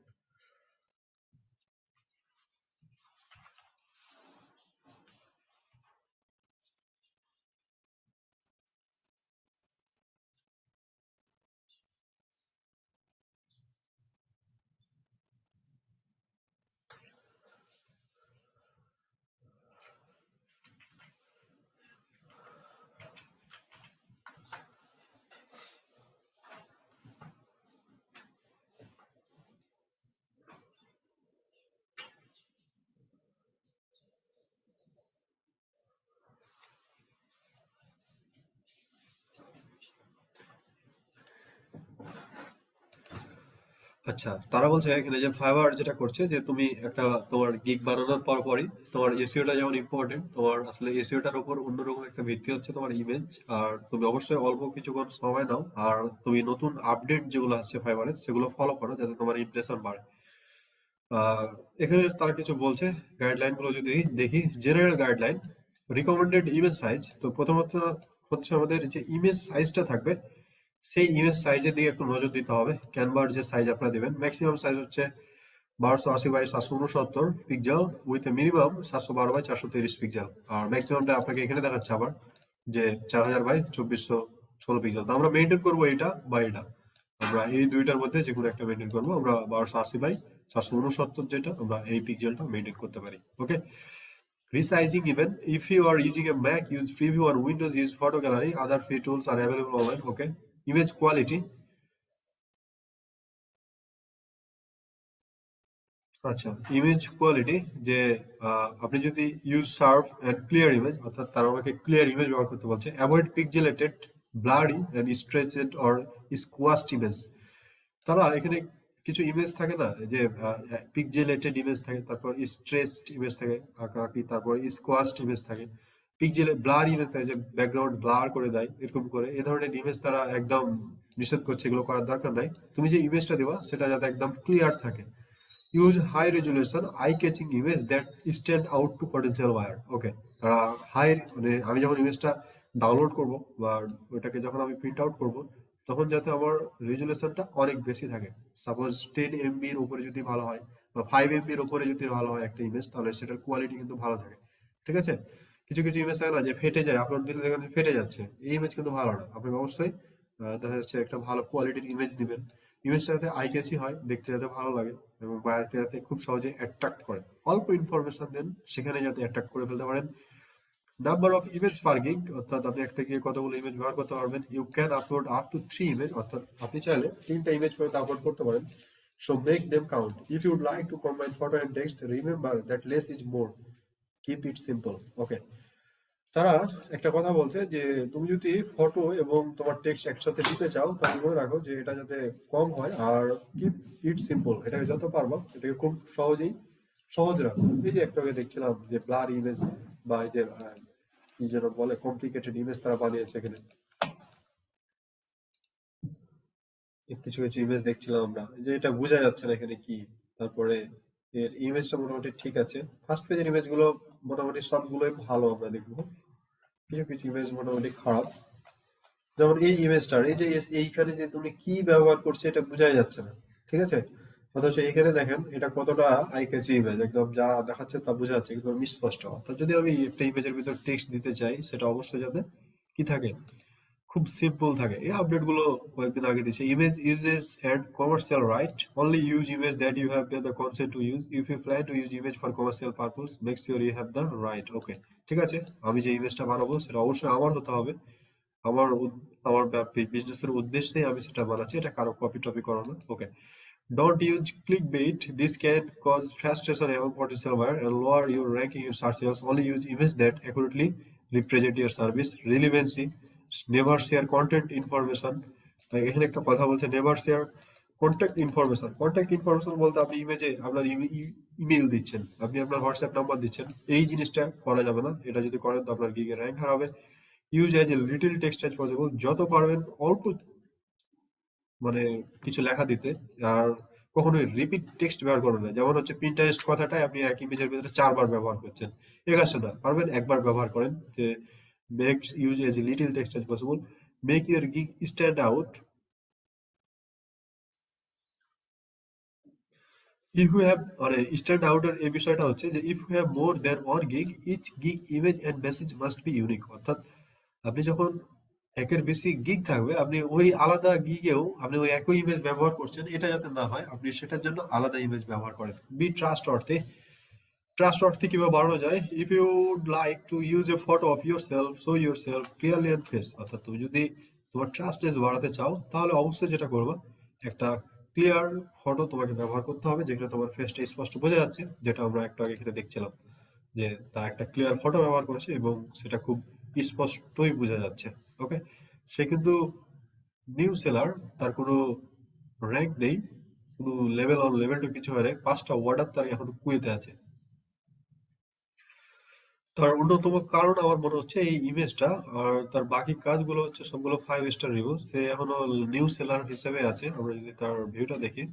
আচ্ছা, তারা বলছে এখানে যে ফাইবার যেটা করছে, যে তুমি একটা তোমার গিগ বানানোর পরই তোমার এসইওটা যেমন ইম্পর্টেন্ট, তোমার আসলে এসইওটার উপর অন্যরকম একটা ভিত্তি হচ্ছে তোমার ইমেজ। আর তুমি অবশ্যই অল্প কিছুক্ষণ সময় নাও, আর তুমি নতুন আপডেট যেগুলো আসছে ফাইবারের সেগুলো ফলো করো, যাতে তোমার ইমপ্রেশন বাড়ে। আহ এখানে তারা কিছু বলছে, গাইডলাইন গুলো যদি দেখি, general guideline, recommended image size. তো প্রথমত হচ্ছে আমাদের যে ইমেজ সাইজটা থাকবে, সেই ইমেজ সাইজের দিকে একটু নজর দিতে হবে। ক্যানভার যে সাইজ আপনারা দেবেন, ম্যাক্সিমাম সাইজ হচ্ছে 1280 by 769 pixel, with minimum 712 by 430 pixel. আর ম্যাক্সিমামটা আপনাকে এখানে দেখাচ্ছে আবার যে 4000 বাই 2416 পিক্সেল। তো আমরা মেনটেন করবো এটা বা এটা, আমরা এই দুইটার মধ্যে যে কোনো একটা মেনটেন করবো। আমরা 1280 বাই 469 যেটা, আমরা এই পিক্সেলটা মেনটেন করতে পারি। ওকে, resizing even if you are using a Mac, use preview, or Windows, use photo gallery. Other free tools are available online. Okay, image quality. আচ্ছা, ইমেজ কোয়ালিটি যে আপনি যদি use sharp and clear image, অর্থাৎ তারা আমাকে clear image ব্যবহার করতে বলছে। Avoid pixelated, blurry and stretched or squashed image. তারা এখানে কিছু ইমেজ থাকে না, যে পিক্সেলেটেড ইমেজ থাকে, তারপর স্ট্রেচড ইমেজ থাকে আঁকাআঁকি, তারপর স্কোয়াশড ইমেজ থাকে, ব্লার ইমেজ থাকে যে ব্যাকগ্রাউন্ড ব্লার করে দেয়, এরকম করে এই ধরনের ইমেজ তারা একদম নিষেধ করছে, এগুলো করার দরকার নাই। তুমি যে ইমেজটা দেবা সেটা যাতে একদম ক্লিয়ার থাকে। Use high resolution, eye-catching image that stand out to potential buyer. ওকে, তারা হাই, মানে আমি যখন ইমেজটা ডাউনলোড করব বা ওইটাকে যখন আমি প্রিন্ট আউট করব, তখন যাতে আমার রেজুলেশনটা অনেক বেশি থাকে। সাপোজ 10 MB এর উপরে যদি ভালো হয় বা 5 MB এর উপরে যদি ভালো হয় একটা ইমেজ, তাহলে সেটার কোয়ালিটি কিন্তু ভালো থাকে। ঠিক আছে, কিছু কিছু ইমেজ থাকে না যে ফেটে যায়, আপলোড দিলে দেখেন ফেটে যাচ্ছে, এই ইমেজ কিন্তু ভালো না। আপনাকে অবশ্যই দেখা যাচ্ছে একটা ভালো কোয়ালিটির ইমেজ নেবেন, ইমেজটা যাতে আই ক্যাচি হয়, দেখতে যাতে ভালো লাগে এবং বায়ারকে যাতে খুব সহজে অ্যাট্রাক্ট করে। অল্প ইনফরমেশন দেন, সেখানে যাতে অ্যাট্রাক্ট করে ফেলতে পারেন। Number of image per gig, অর্থাৎ আপনি একটা গিয়ে কতগুলো ইমেজ ব্যবহার করতে পারবেন। You can upload up to 3 image, অর্থাৎ আপনি চাইলে 3টা ইমেজ পর্যন্ত আপলোড করতে পারেন। So make them count. If you'd like to combine photo and text, remember that less is more, keep it simple. Okay, তারা একটা কথা বলছে যে তুমি যদি ফটো এবং তোমার টেক্সট একসাথে দিতে চাও, তাহলে মনে রাখো যে এটা যাতে কম হয়, আর কিপ ইট সিম্পল, এটাকে যত পারবা এটাকে খুব সহজেই সহজ রাখো। এই যে একটু আগে দেখছিলাম যে ব্লার ইমেজ বা এই যে কি যেন বলে কমপ্লিকেটেড ইমেজ তারা বানিয়েছে এখানে, কিছু কিছু ইমেজ দেখছিলাম আমরা যে এটা বোঝা যাচ্ছে না এখানে কি। তারপরে এর ইমেজটা মোটামুটি ঠিক আছে, ফার্স্ট পেজের ইমেজ গুলো মোটামুটি সবগুলোই ভালো আমরা দেখবো, কিছু কিছু ইমেজ মোটামুটি খারাপ। যেমন এই ইমেজটার এই যে এইখানে যে তুমি কি ব্যবহার করছো এটা বোঝাই যাচ্ছে না, ঠিক আছে। অথচ এখানে দেখেন এটা কতটা আই ক্যাচি ইমেজ, একদম যা দেখাচ্ছে তা বোঝা যাচ্ছে কিন্তু স্পষ্ট। অর্থাৎ যদি আমি একটা ইমেজের ভিতর টেক্সট দিতে চাই, সেটা অবশ্যই যাতে কি থাকে, খুব সিম্পল থাকে। এই আপডেট গুলো কয়েকদিন আগে দিয়েছে। Image uses and commercial right, only use image that you have the consent to use. If you plan to use image for commercial purpose, make sure you have the right. Okay, ঠিক আছে, আমি যে ইমেজটা বানাবো সেটা অবশ্যই আমার হতে হবে, আমার আমার বিজনেসের উদ্দেশ্যে আমি সেটা বানাচ্ছি, এটা কারো কপি টপি করানো। Okay, don't use clickbait, this can cause frustration among potential buyer and lower your ranking in search results. Only use image that accurately represent your service relevancy. Never share content information. এখানে একটা কথা বলছে, never share contact information. Contact information বলতে আপনি ইমেজে আপনার email দিচ্ছেন, আপনি আপনার হোয়াটসঅ্যাপ নাম্বার দিচ্ছেন, এই জিনিসটা করা যাবে না। এটা যদি করেন তো আপনার গিগের র্যাঙ্ক হারাবে। Use as a little text as possible, যত পারবেন অল্প মানে কিছু লেখা দিতে, আর কখনোই রিপিট টেক্সট ব্যবহার করবেন না। যেমন হচ্ছে পিন্টারেস্ট কথাটাই আপনি এক ইমেজের ভিতরে 4 বার ব্যবহার করছেন, এই কাজটা না, পারবেন একবার ব্যবহার করেন। যে make use as a little text as possible, make your gig stand out. If you have, মানে স্ট্যান্ড আউট এর এই বিষয়টা হচ্ছে যে if you have more than one gig, each gig image and message must be unique. অর্থাৎ আপনি যখন একের বেশি গিগ থাকবে, আপনি ওই আলাদা গিগেও আপনি ওই একই ইমেজ ব্যবহার করছেন, এটা যাতে না হয়, আপনি সেটার জন্য আলাদা ইমেজ ব্যবহার করেন। বি ট্রাস্ট অর্থে, ট্রাস্ট অর্থে কিভাবে বাড়ানো যায়। If you like to use a photo of yourself, show yourself clearly and face. অর্থাৎ তুমি যদি তোমার ট্রাস্টনেস বাড়াতে চাও, তাহলে অবশ্যই যেটা করবা, একটা ক্লিয়ার ফটো তোমাকে ব্যবহার করতে হবে, যেখানে তোমার ফেসটা স্পষ্ট বোঝা যাচ্ছে, যেটা আমরা একটু আগে এখানে দেখছিলাম যে তা একটা ক্লিয়ার ফটো ব্যবহার করেছে এবং সেটা খুব স্পষ্টই বোঝা যাচ্ছে। ওকে, সে কিন্তু নিউ সেলার, তার কোনো র্যাঙ্ক নেই, কোনো লেভেল অন লেভেল টু কিছু হয় না, 5টা অর্ডার তার এখন কুয়েতে আছে। তার অন্যতম কারণ আমার মনে হচ্ছে এই ইমেজটা, আর তার বাকি কাজগুলো হচ্ছে সবগুলো 5 স্টার রিভিউ। সে এখনো নিউ সেলার হিসেবে আছে। আমরা যদি তার ভিউটা দেখি,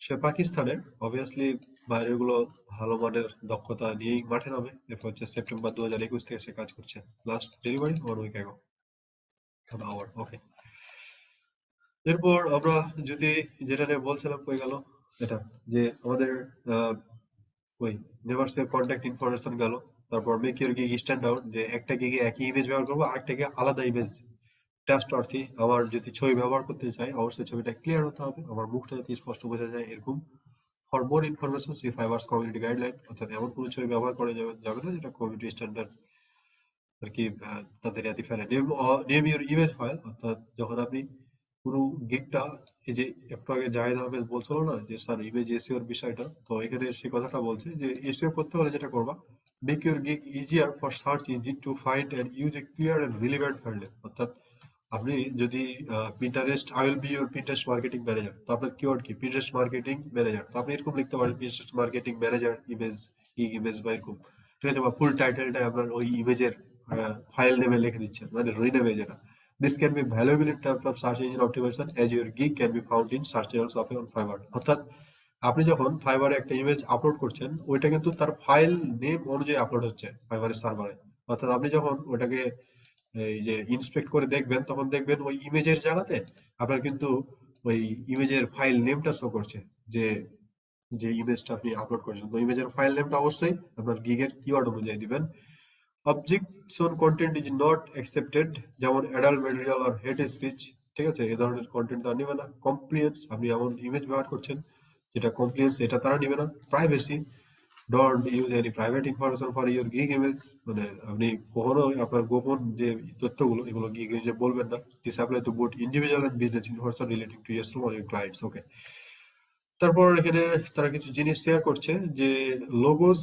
সে পাকিস্তানের, অবভিয়াসলি বাইরের গুলো ভালো মানের দক্ষতা নিয়েই মাঠে নামে। এরপর হচ্ছে সেপ্টেম্বর 2021 থেকে সে কাজ করছে, last delivery 1 week ago hour. Okay, এরপর আমরা যদি যেটা নিয়ে বলছিলাম, কই গেল এটা, যে আমাদের ওই নেভার শেয়ার কন্ট্যাক্ট ইনফরমেশন গেল। তারপর make your gig stand out, যে একটা গিগে একই ইমেজ ব্যবহার করবো, আরেকটাকে আলাদা ইমেজ। ট্রাস্ট অর্থী, আমার যদি ছবি ব্যবহার করতে চাই অবশ্যই ছবিটা ক্লিয়ার হতে হবে, আমার মুখটা যাতে স্পষ্ট বোঝা যায় এরকম। For more information see Fiverr's community guideline, অর্থাৎ এমন কোনো ছবি ব্যবহার করা যাবে না যেটা কমিউনিটি স্ট্যান্ডার্ড আর কি তাদের ইয়াতে ফেলে। নেম ইউর ইমেজ ফাইল, অর্থাৎ যখন আপনি পুরো গিগটা, এই যে একটু আগে জাহিদ আহমেদ বলছিল না যে স্যার ইমেজ এসইওর বিষয়টা, তো এখানে সেই কথাটা বলছে যে এসইও করতে হলে যেটা করবা, make your gig easier for search engine to find and use a clear and relevant file. অর্থাৎ আপনি যদি Pinterest, I will be your Pinterest marketing manager, তো আপনার কিওয়ার্ড কি পিন্টারেস্ট মার্কেটিং ম্যানেজার, তো আপনি এরকম লিখতে পারেন Pinterest marketing manager image, gig image বা এরকম, ঠিক আছে, বা ফুল টাইটেলটা আপনার ওই ইমেজের ফাইল নেমে লিখে দিচ্ছেন, মানে রিনেমে যেটা। This can be valuable in terms of search engine optimization as your gig can be found in search results of on Fiverr. অর্থাৎ আপনি যখন ফাইবারে একটা ইমেজ আপলোড করছেন, ওইটা কিন্তু তার ফাইল নেম অনুযায়ী আপলোড হচ্ছে ফাইবারের সার্ভারে। অর্থাৎ আপনি যখন ওটাকে এই যে ইন্সপেক্ট করে দেখবেন, তখন দেখবেন ওই ইমেজের জায়গাতে আপনার কিন্তু ওই ইমেজের ফাইল নেমটা শো করছে, যে যে ইমেজটা আপনি আপলোড করেছেন। তো ইমেজের ফাইল নেমটা অবশ্যই আপনার গিগের কিওয়ার্ড অনুযায়ী দিবেন। Objection content is not accepted, যেমন অ্যাডাল্ট ম্যাটেরিয়াল আর হেট স্পিচ, ঠিক আছে, এই ধরনের কন্টেন্ট তারা নেবে না। কমপ্লিয়েন্স, আপনি এমন ইমেজ ব্যবহার করছেন যেটা কমপ্লিয়েন্স, এটা তারা নেবে না। Privacy, don't use any private information for your gig image, মানে আপনি কখনো আপনার গোপন যে তথ্যগুলো এগুলো গিগ ইমেজে বলবেন না। This apply to both individual and business information relating to yourself or your clients. Okay, তারপর এখানে তারা কিছু জিনিস শেয়ার করছে যে লোগোস,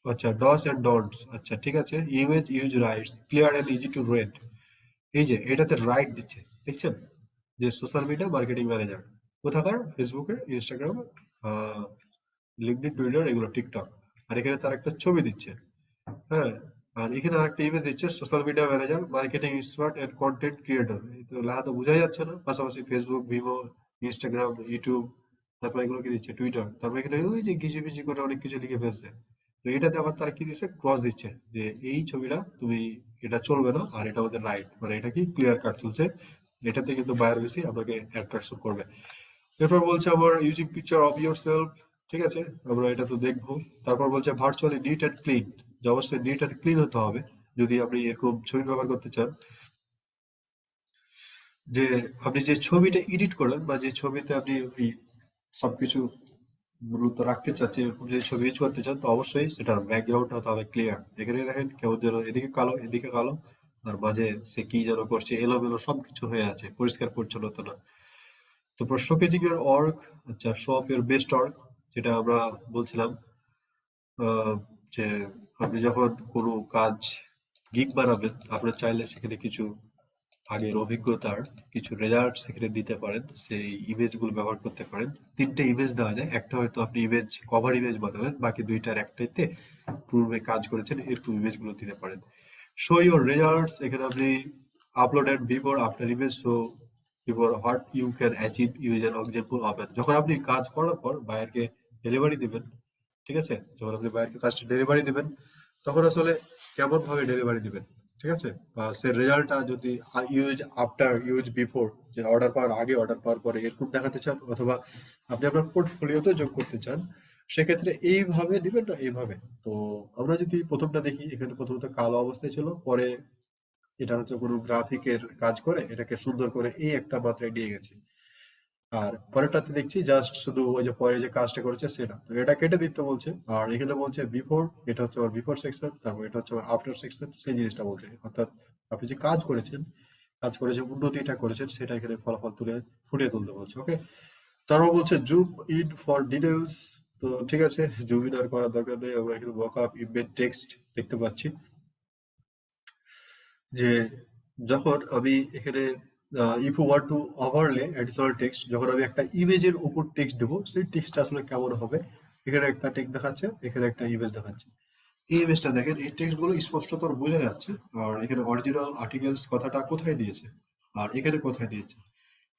আচ্ছা, ডস এন্ড ডন্টস, আচ্ছা ঠিক আছে, image use rights, clear and easy to read, এই যে এটাতে রাইট দিচ্ছে, দেখছেন, যে সোশ্যাল মিডিয়া মার্কেটিং ম্যানেজার কোথাকার, ফেসবুকের, ইনস্টাগ্রাম, লিঙ্কডইন, টুইটার, এগুলো টিকটক। আর এখানে তার একটা ছবি দিচ্ছে, হ্যাঁ, আর এখানে আরেকটা ইমেজ দিচ্ছে, social media manager, marketing expert and content creator. তো লেখা তো বোঝাই যাচ্ছে না, পাশাপাশি ফেসবুক, ভিভো, ইনস্টাগ্রাম, ইউটিউব, তারপর এগুলো কি দিচ্ছে, টুইটার, তারপর এখানে ওই যে ঘিচি পিচি করে অনেক কিছু লিখে ফেলছে। তো এটাতে আবার তারা কি দিচ্ছে, ক্রস দিচ্ছে, যে এই ছবিটা তুমি, এটা চলবে না, আর এটা আমাদের রাইট, মানে এটা কি ক্লিয়ার কাট চলছে, এটাতে কিন্তু বায়ার বেশি আপনাকে অ্যাট্রাকশন করবে। এরপর বলছে আমার using picture of your self, ঠিক আছে, আমরা এটা তো দেখবো। তারপর বলছে ভার্চুয়ালি নিট অ্যান্ড ক্লিন, যে অবশ্যই নিট অ্যান্ড ক্লিন হতে হবে যদি আপনি এরকম ছবি ব্যবহার করতে চান, যে আপনি যে ছবিটা এডিট করেন বা যে ছবিতে আপনি এই সবকিছু মূলত রাখতে চাচ্ছেন, এরকম যদি ছবি ইউজ করতে চান, তো অবশ্যই সেটার ব্যাকগ্রাউন্ড হতে হবে ক্লিয়ার। এখানে দেখেন কেমন যেন এদিকে কালো এদিকে কালো, আর মাঝে সে কি যেন করছে, এলোমেলো সবকিছু হয়ে আছে, পরিষ্কার পরিচ্ছন্নতা না। তারপর শোকেজিং এর অর্গ, আচ্ছা, show off your best org, যেটা আমরা বলছিলাম যে আপনি যখন কোনো কাজ গিগ বানাবেন, আপনার চাইলে সেখানে কিছু আগের অভিজ্ঞতার কিছু রেজাল্ট সেখানে দিতে পারেন, সেই ইমেজ গুলো ব্যবহার করতে পারেন। 3টে ইমেজ দেওয়া যায়, একটা হয়তো আপনি ইমেজ কভার ইমেজ বানাবেন, বাকি 2টার একটাইতে পূর্বে কাজ করেছেন, এরকম ইমেজ গুলো দিতে পারেন। শো ইউর রেজাল্টস, এখানে আপনি upload and before after image, show before what you can achieve, use an example of it. যখন আপনি কাজ করার পর বায়ারকে ডেলিভারি দিবেন, ঠিক আছে, যখন আপনি বায়ারকে কাজটা ডেলিভারি দিবেন, তখন আসলে কেমন ভাবে ডেলিভারি দিবেন, ঠিক আছে, বা সে রেজাল্টটা যদি ইউজ আফটার, ইউজ বিফোর, যে অর্ডার পাওয়ার আগে, অর্ডার পাওয়ার পরে এরকম দেখাতে চান, অথবা আপনি আপনার পোর্টফোলিওতে যোগ করতে চান, সেক্ষেত্রে এইভাবে দিবেন না এইভাবে। তো আমরা যদি প্রথমটা দেখি, এখানে প্রথমত কালো অবস্থায় ছিল, পরে এটা হচ্ছে কোনো গ্রাফিকের কাজ করে এটাকে সুন্দর করে এই একটা মাত্রায় নিয়ে গেছে, আর পরেরটাতে দেখছি জাস্ট শুধু ওই যে পরে যে কাজটা করেছে সেটা, তো এটা কেটে দিতে বলছে। আর এখানে বলছে বিফোর, এটা হচ্ছে আমার বিফোর সেকশন, তারপর এটা হচ্ছে আমার আফটার সেকশন, সেই জিনিসটা বলছে, অর্থাৎ আপনি যে কাজ করেছেন, কাজ করে যে উন্নতিটা করেছেন, সেটা এখানে ফলাফল তুলে ফুটিয়ে তুলতে বলছে। ওকে, তারপর বলছে জুম ইন ফর ডিটেলস, তো ঠিক আছে, জুম ইন আর করার দরকার নেই, আমরা এখানে মকআপ ইমেজ টেক্সট দেখতে পাচ্ছি, যে যখন আমি এখানে if you want to overlay additional text, যখন আমি একটা ইমেজের উপর টেক্সট দেবো, সেই টেক্সটটা আসলে কেমন হবে, এখানে একটা টেক্সট দেখাচ্ছে, এখানে একটা ইমেজ দেখাচ্ছে। এই ইমেজটা দেখেন, এই টেক্সট গুলো স্পষ্টতর বোঝা যাচ্ছে, আর এখানে অরিজিনাল আর্টিকেলস কথাটা কোথায় দিয়েছে, আর এখানে কোথায় দিয়েছে।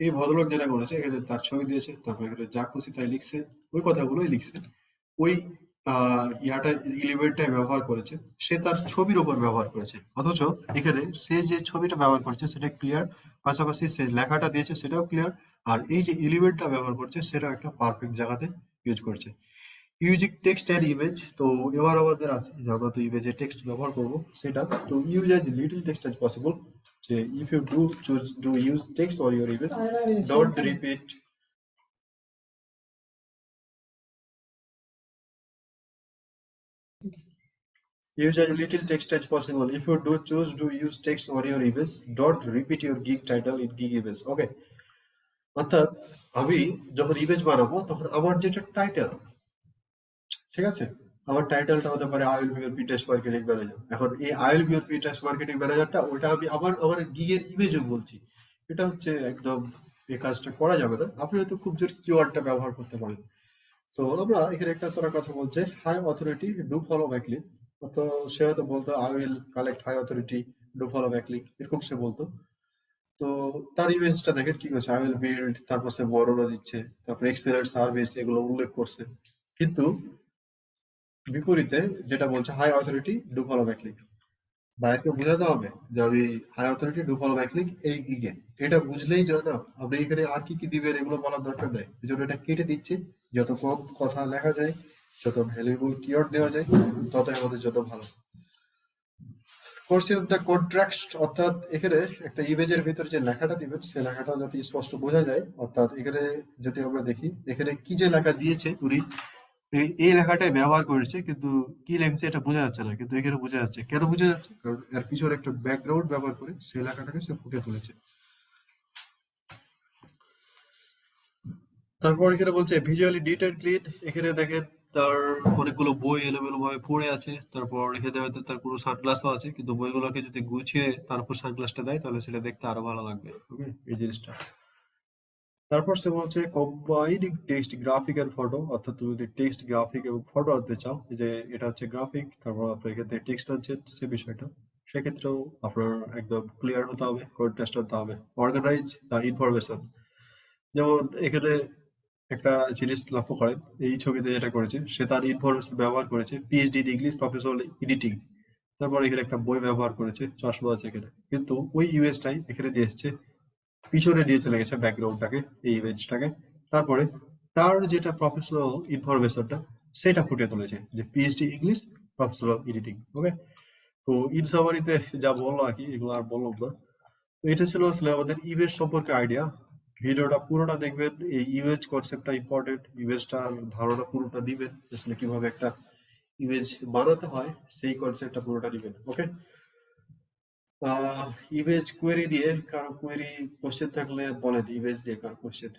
এই ভদ্রলোক যেটা করেছে, এখানে তার ছবি দিয়েছে, তারপর এখানে যা খুশি তাই লিখছে, ওই কথাগুলোই লিখছে, ওই ইয়াটা এলিমেন্টটা ব্যবহার করেছে, সে তার ছবির উপর ব্যবহার করেছে, অথচ এখানে সে যে ছবিটা ব্যবহার করেছে সেটা ক্লিয়ার, পাশাপাশি সে লেখাটা দিয়েছে সেটাও ক্লিয়ার, আর এই যে এলিমেন্টটা ব্যবহার করছে সেটা একটা পারফেক্ট জায়গাতে ইউজ করছে। Using text and image. তো এবার আমাদের আছে যে আমরা তো ইমেজে টেক্সট ব্যবহার করব সেটা, তো use as little text as possible. যে if you do use text or your image, don't repeat use as little text as possible. If you choose to use text or your image, don't repeat your gig title in gig image. Okay, অর্থাৎ আমি যখন image বানাবো তখন আমার যেটা title, ঠিক আছে, আমার টাইটেলটা হতে পারে I will be your Pinterest marketing manager. এখন এই I will be your Pinterest marketing ম্যানেজারটা ওটা আমি আমার গিগের ইমেজও বলছি, এটা হচ্ছে একদম এই কাজটা করা যাবে না। আপনি হয়তো খুব জোর কিওয়ার্ডটা ব্যবহার করতে পারেন। তো আমরা এখানে একটা তোরা কথা বলছে high authority do follow back link. তো সে হয়তো বলতো I will collect high authority do follow back link, এরকম সে বলতো। তো তার ইমেজটা দেখেন কি করছে, আই উইল বিল্ড, তারপর সে বর্ণনা দিচ্ছে, তারপর এক্সেলেন্ট সার্ভিস এগুলো উল্লেখ করছে। কিন্তু বিপরীতে যেটা বলছে high authority do follow back link, বাইরকে বোঝাতে হবে যে আমি high authority do follow back link এই গিগে, এটা বুঝলেই যায় না। আপনি এখানে আর কি কি দিবেন এগুলো বলার দরকার নেই, এই জন্য এটা কেটে দিচ্ছি। যত কম কথা লেখা যায়, যত ভ্যালুয়েবল কিওয়ার্ড দেওয়া যায়, ততই আমাদের জন্য ভালো। কোর্সিং দ্য কন্ট্রাক্ট, অর্থাৎ এখানে একটা ইমেজের ভিতরে যে লেখাটা দিবেন সেই লেখাটা যাতে স্পষ্ট বোঝা যায়। অর্থাৎ এখানে যদি আমরা দেখি এখানে কি যে লেখা দিয়েছে উনি এই লেখাটাই ব্যবহার করেছে, কিন্তু কি লেখেছে এটা বোঝা যাচ্ছে না, কিন্তু এখানে বোঝা যাচ্ছে। কেন বোঝা যাচ্ছে? কারণ এর পিছনে একটা ব্যাকগ্রাউন্ড ব্যবহার করে সেই লেখাটাকে সে ফুটে তুলেছে। তারপর এখানে বলছে ভিজুয়ালি নিট অ্যান্ড ক্লিন। এখানে দেখেন তার অনেকগুলো বই এলোমেলো ভাবে পড়ে আছে। তারপর এখানে হয়তো তার কোনো সানগ্লাসও আছে, কিন্তু বইগুলোকে যদি গুছিয়ে তারপর সানগ্লাসটা দেয় তাহলে সেটা দেখতে আরো ভালো লাগবে। ওকে, এই জিনিসটা। তারপর সে বলছে combining text, graphic and photo, অর্থাৎ তুমি যদি টেক্সট, গ্রাফিক এবং ফটো আনতে চাও, যে এটা হচ্ছে গ্রাফিক, তারপর আপনার এখান থেকে টেক্সট আনছেন সে বিষয়টা, সেক্ষেত্রেও আপনার একদম ক্লিয়ার হতে হবে, কন্ট্রাস্ট আনতে হবে। অর্গানাইজ দ্য ইনফরমেশন, যেমন এখানে একটা জিনিস লক্ষ্য করেন, এই ছবিতে যেটা করেছে সে তার ইনফরমেশন ব্যবহার করেছে PhD in English professional editing. তারপর এখানে একটা বই ব্যবহার করেছে, চশমা আছে এখানে, কিন্তু ওই ইমেজটাই এখানে নিয়ে এসছে, পিছনে নিয়ে চলে গেছে ব্যাকগ্রাউন্ডটাকে, এই ইমেজটাকে। তারপরে তার যেটা প্রফেশনাল ইনফরমেশনটা সেটা ফুটিয়ে তুলেছে, যে পিএইচডি ইংলিশ প্রফেশনাল এডিটিং। ওকে, তো ইন সামারিতে যা বললো আর কি, এগুলো আর বললাম না। তো এটা ছিল আসলে আমাদের ইমেজ সম্পর্কে আইডিয়া। ভিডিওটা পুরোটা দেখবেন, এই ইমেজ কনসেপ্টটা ইম্পর্টেন্ট, ইমেজটার ধারণা পুরোটা নিবেন, আসলে কিভাবে একটা ইমেজ বানাতে হয় সেই কনসেপ্টটা পুরোটা নিবেন। ওকে, ইমেজ কোয়েরি নিয়ে কারো কোয়েরি কোশ্চেন থাকলে বলেন, ইমেজ নিয়ে কারো কোশ্চেন।